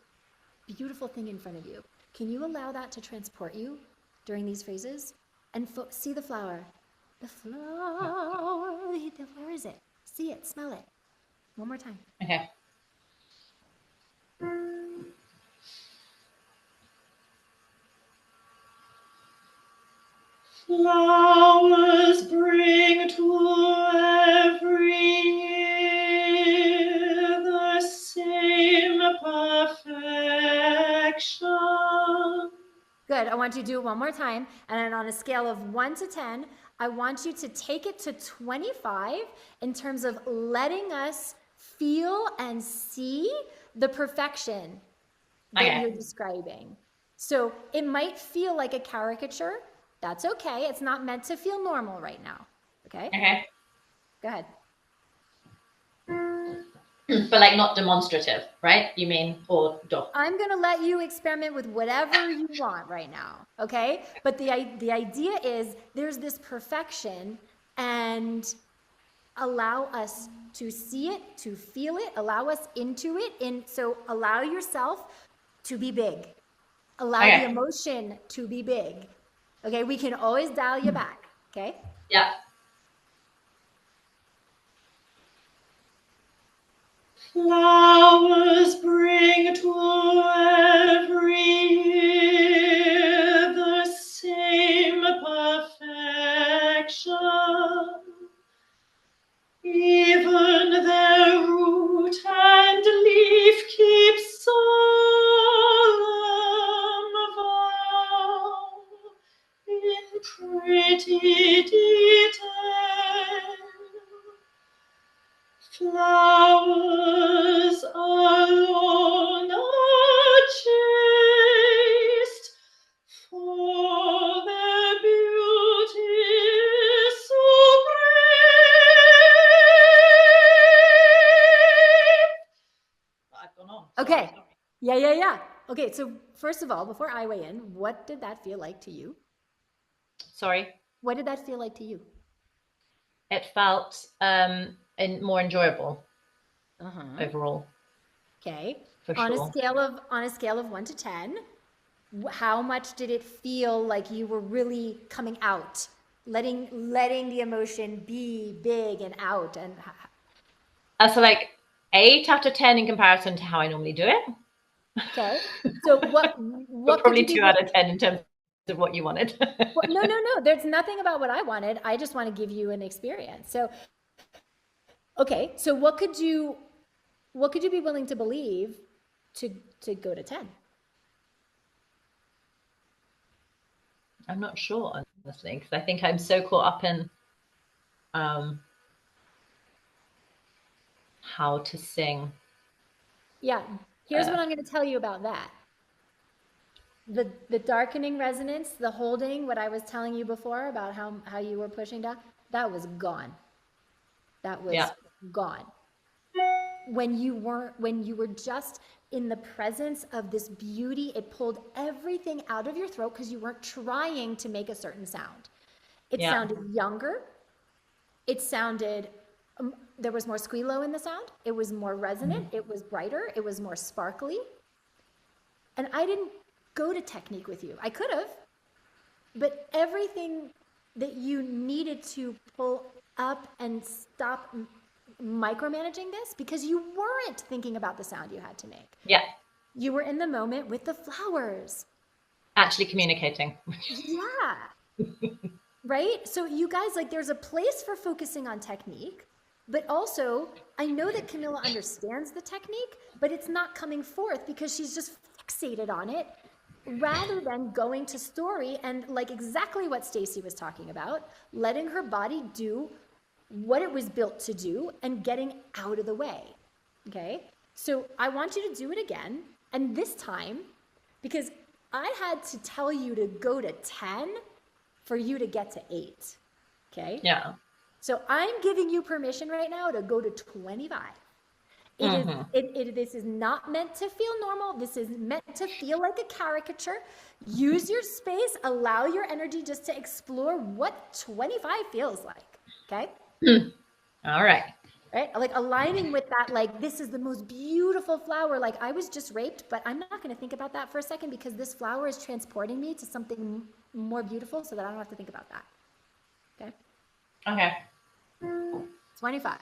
beautiful thing in front of you. Can you allow that to transport you during these phrases? And see the flower. The flower. Where is it? See it. Smell it. One more time. Okay. Flowers bring to every year the same perfection. Good. I want you to do it one more time. And then on a scale of 1 to 10, I want you to take it to 25 in terms of letting us feel and see the perfection that you're describing. So it might feel like a caricature. That's okay. It's not meant to feel normal right now. Okay? Okay. Go ahead. But like not demonstrative, right? You mean, or do? I'm going to let you experiment with whatever you want right now. Okay? But the idea is there's this perfection, and allow us to see it, to feel it, allow us into it. So allow yourself to be big. Allow the emotion to be big. Okay, we can always dial you back. Okay? Yeah. Flowers bring to every year the same perfection. Even their root and leaf keep solemn vow in pretty detail. Flowers alone are chaste, for their beauty is so brave. I've gone on. Okay. Yeah. Okay, so first of all, before I weigh in, what did that feel like to you? Sorry. What did that feel like to you? It felt more enjoyable overall. Okay. For on sure. a scale of 1 to 10, how much did it feel like you were really coming out, letting the emotion be big and out? And so like 8 out of 10 in comparison to how I normally do it. Okay. So what but probably 2 out of 10 in terms of what you wanted. Well, no. There's nothing about what I wanted. I just want to give you an experience. So, okay. So what could you be willing to believe to go to 10? I'm not sure, honestly, because I think I'm so caught up in how to sing. Yeah. Here's what I'm going to tell you about that. The darkening resonance, the holding, what I was telling you before about how you were pushing down, that was gone. That was gone. When you were just in the presence of this beauty, it pulled everything out of your throat because you weren't trying to make a certain sound. It sounded younger. It sounded, there was more squealo in the sound. It was more resonant. It was brighter. It was more sparkly. And I didn't go to technique with you. I could have, but everything that you needed to pull up and stop micromanaging this, because you weren't thinking about the sound you had to make. Yeah. You were in the moment with the flowers. Actually communicating. Yeah. right? So you guys, like, there's a place for focusing on technique, but also I know that Camilla understands the technique, but it's not coming forth because she's just fixated on it rather than going to story and, like, exactly what Stacy was talking about, letting her body do what it was built to do and getting out of the way. Okay? So I want you to do it again. And this time, because I had to tell you to go to 10 for you to get to 8. Okay? Yeah. So I'm giving you permission right now to go to 25. This is not meant to feel normal. This is meant to feel like a caricature. Use your space. Allow your energy just to explore what 25 feels like. Okay? All right. Right? Like aligning with that, like, this is the most beautiful flower. Like, I was just raped, but I'm not going to think about that for a second because this flower is transporting me to something more beautiful so that I don't have to think about that. Okay? Okay. 25.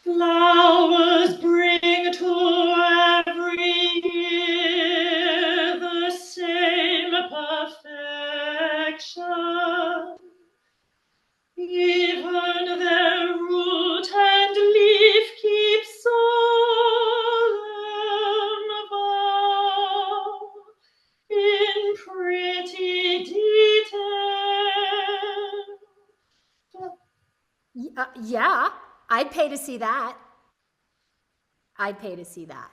Flowers bring to every year the same perfection. Even their root and leaf keep solemn vow in pretty detail. Yeah, I'd pay to see that. I'd pay to see that.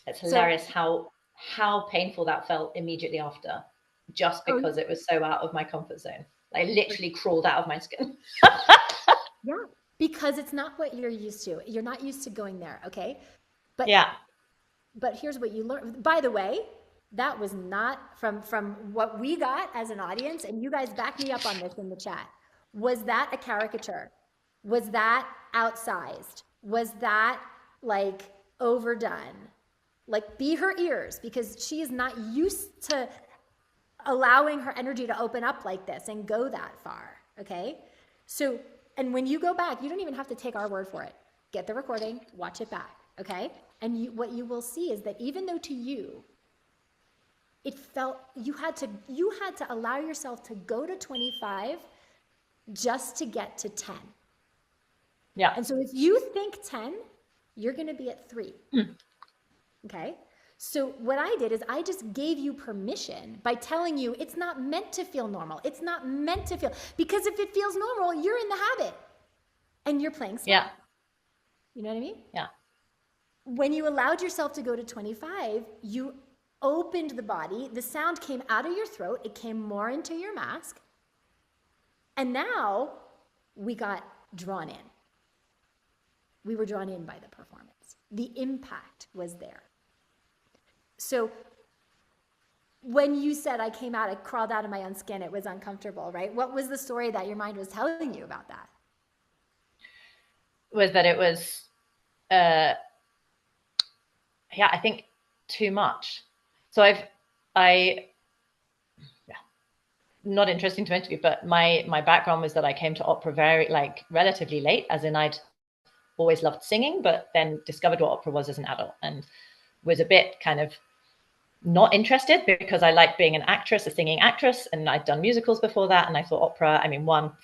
It's hilarious how painful that felt immediately after, just because it was so out of my comfort zone. I literally crawled out of my skin. Yeah, because it's not what you're used to. You're not used to going there, okay? But yeah. But here's what you learn. By the way, that was not from what we got as an audience, and you guys back me up on this in the chat. Was that a caricature? Was that outsized? Was that, like, overdone? Like, be her ears, because she is not used to allowing her energy to open up like this and go that far, okay? So, and when you go back, you don't even have to take our word for it. Get the recording, watch it back, okay? And what you will see is that even though to you, it felt, you had to allow yourself to go to 25 just to get to 10. Yeah. And so if you think 10, you're going to be at 3. Okay? So what I did is I just gave you permission by telling you it's not meant to feel normal. It's not meant to feel, because if it feels normal, you're in the habit and you're playing small. Yeah. You know what I mean? Yeah. When you allowed yourself to go to 25, you opened the body, the sound came out of your throat, it came more into your mask, and now we got drawn in. We were drawn in by the performance. The impact was there. So when you said I came out, I crawled out of my own skin, it was uncomfortable, right? What was the story that your mind was telling you about that? Was that it was, I think too much. So not interesting to interview, but my background was that I came to opera relatively late, as in I'd always loved singing, but then discovered what opera was as an adult and was a bit kind of not interested because I liked being an actress, a singing actress, and I'd done musicals before that. And I thought opera,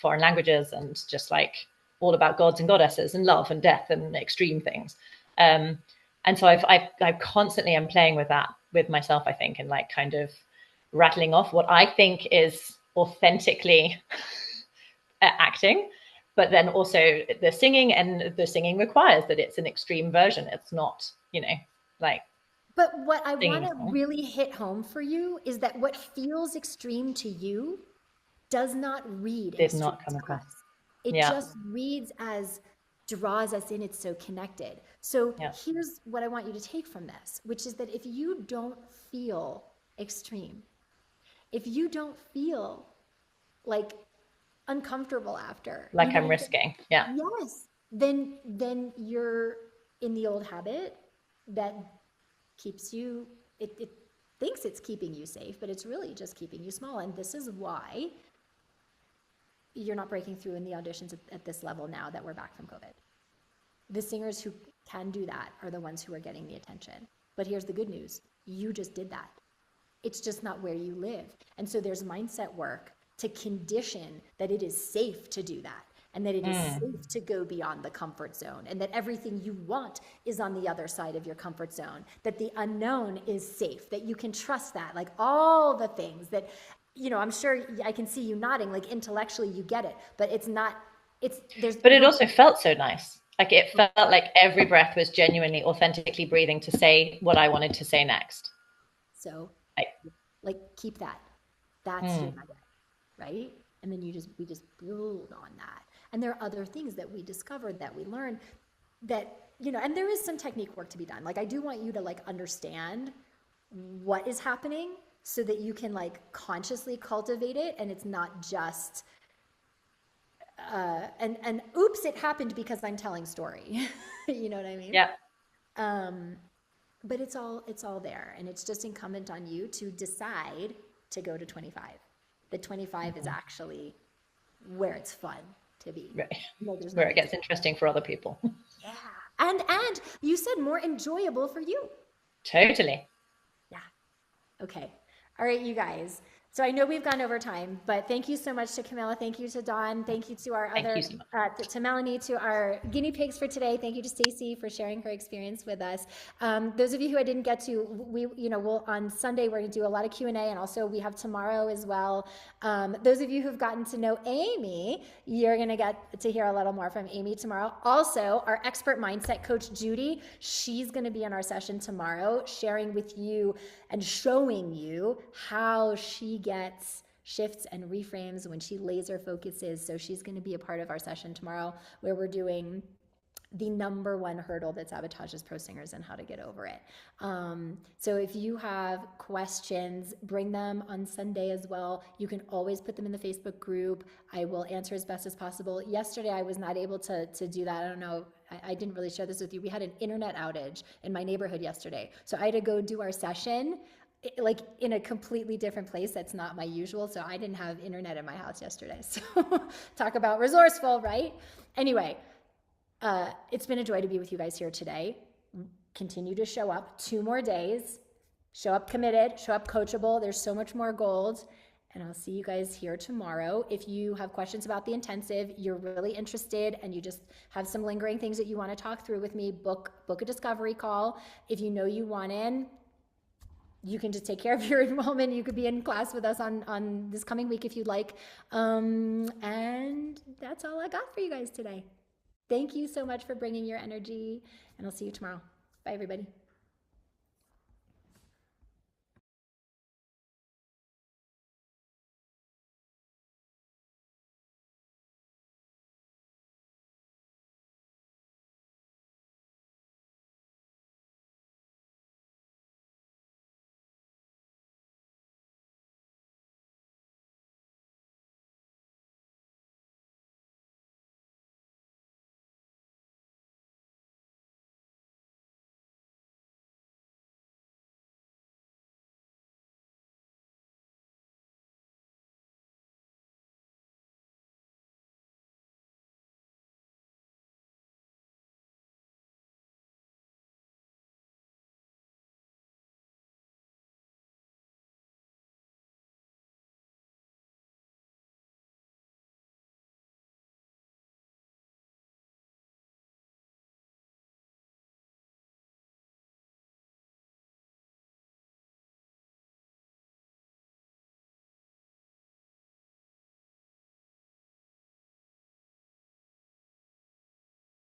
foreign languages and just like all about gods and goddesses and love and death and extreme things. And so I constantly am playing with that with myself, I think, and like kind of rattling off what I think is authentically acting, but then also the singing, and the singing requires that it's an extreme version. It's not, like. But what I want to really hit home for you is that what feels extreme to you does not read. Did not come across. It just reads as draws us in. It's so connected. So here's what I want you to take from this, which is that if you don't feel extreme, if you don't feel like uncomfortable after, like I'm risking, yes, then you're in the old habit that keeps you, it thinks it's keeping you safe, but it's really just keeping you small. And this is why you're not breaking through in the auditions at this level now that we're back from COVID. The singers who can do that are the ones who are getting the attention. But here's the good news. You just did that. It's just not where you live. And so there's mindset work to condition that it is safe to do that, and that it is safe to go beyond the comfort zone, and that everything you want is on the other side of your comfort zone, that the unknown is safe, that you can trust that, like all the things that, I'm sure I can see you nodding, like intellectually you get it, but it's not, but it also felt so nice. Like it felt like every breath was genuinely, authentically breathing to say what I wanted to say next. So like keep that. That's your nugget, right? And then we just build on that. And there are other things that we discovered, that we learned, that, and there is some technique work to be done. Like I do want you to like understand what is happening so that you can like consciously cultivate it, and it's not just and oops, it happened because I'm telling story. You know what I mean? Yeah. But it's all there, and it's just incumbent on you to decide to go to 25. The 25 is actually where it's fun to be. Right. No, where it gets interesting for other people. Yeah. And you said more enjoyable for you. Totally. Yeah. Okay. All right, you guys. So I know we've gone over time, but thank you so much to Camilla. Thank you to Dawn. Thank you to our to Melanie, to our guinea pigs for today. Thank you to Stacy for sharing her experience with us. Those of you who I didn't get to, we'll on Sunday, we're going to do a lot of Q&A, and also we have tomorrow as well. Those of you who've gotten to know Amy, you're going to get to hear a little more from Amy tomorrow. Also, our expert mindset coach, Judy, she's going to be in our session tomorrow, sharing with you and showing you how she gets shifts and reframes when she laser focuses. So she's going to be a part of our session tomorrow, where we're doing the number one hurdle that sabotages pro singers and how to get over it. So if you have questions, bring them on Sunday as well. You can always put them in the Facebook group. I will answer as best as possible. Yesterday, I was not able to do that. I don't know. I didn't really share this with you. We had an internet outage in my neighborhood yesterday. So I had to go do our session like in a completely different place that's not my usual. So I didn't have internet in my house yesterday. So talk about resourceful, right? Anyway, it's been a joy to be with you guys here today. Continue to show up 2 more days. Show up committed, show up coachable. There's so much more gold. And I'll see you guys here tomorrow. If you have questions about the intensive, you're really interested, and you just have some lingering things that you want to talk through with me, book a discovery call. If you know you want in, you can just take care of your enrollment. You could be in class with us on this coming week if you'd like. And that's all I got for you guys today. Thank you so much for bringing your energy, and I'll see you tomorrow. Bye, everybody.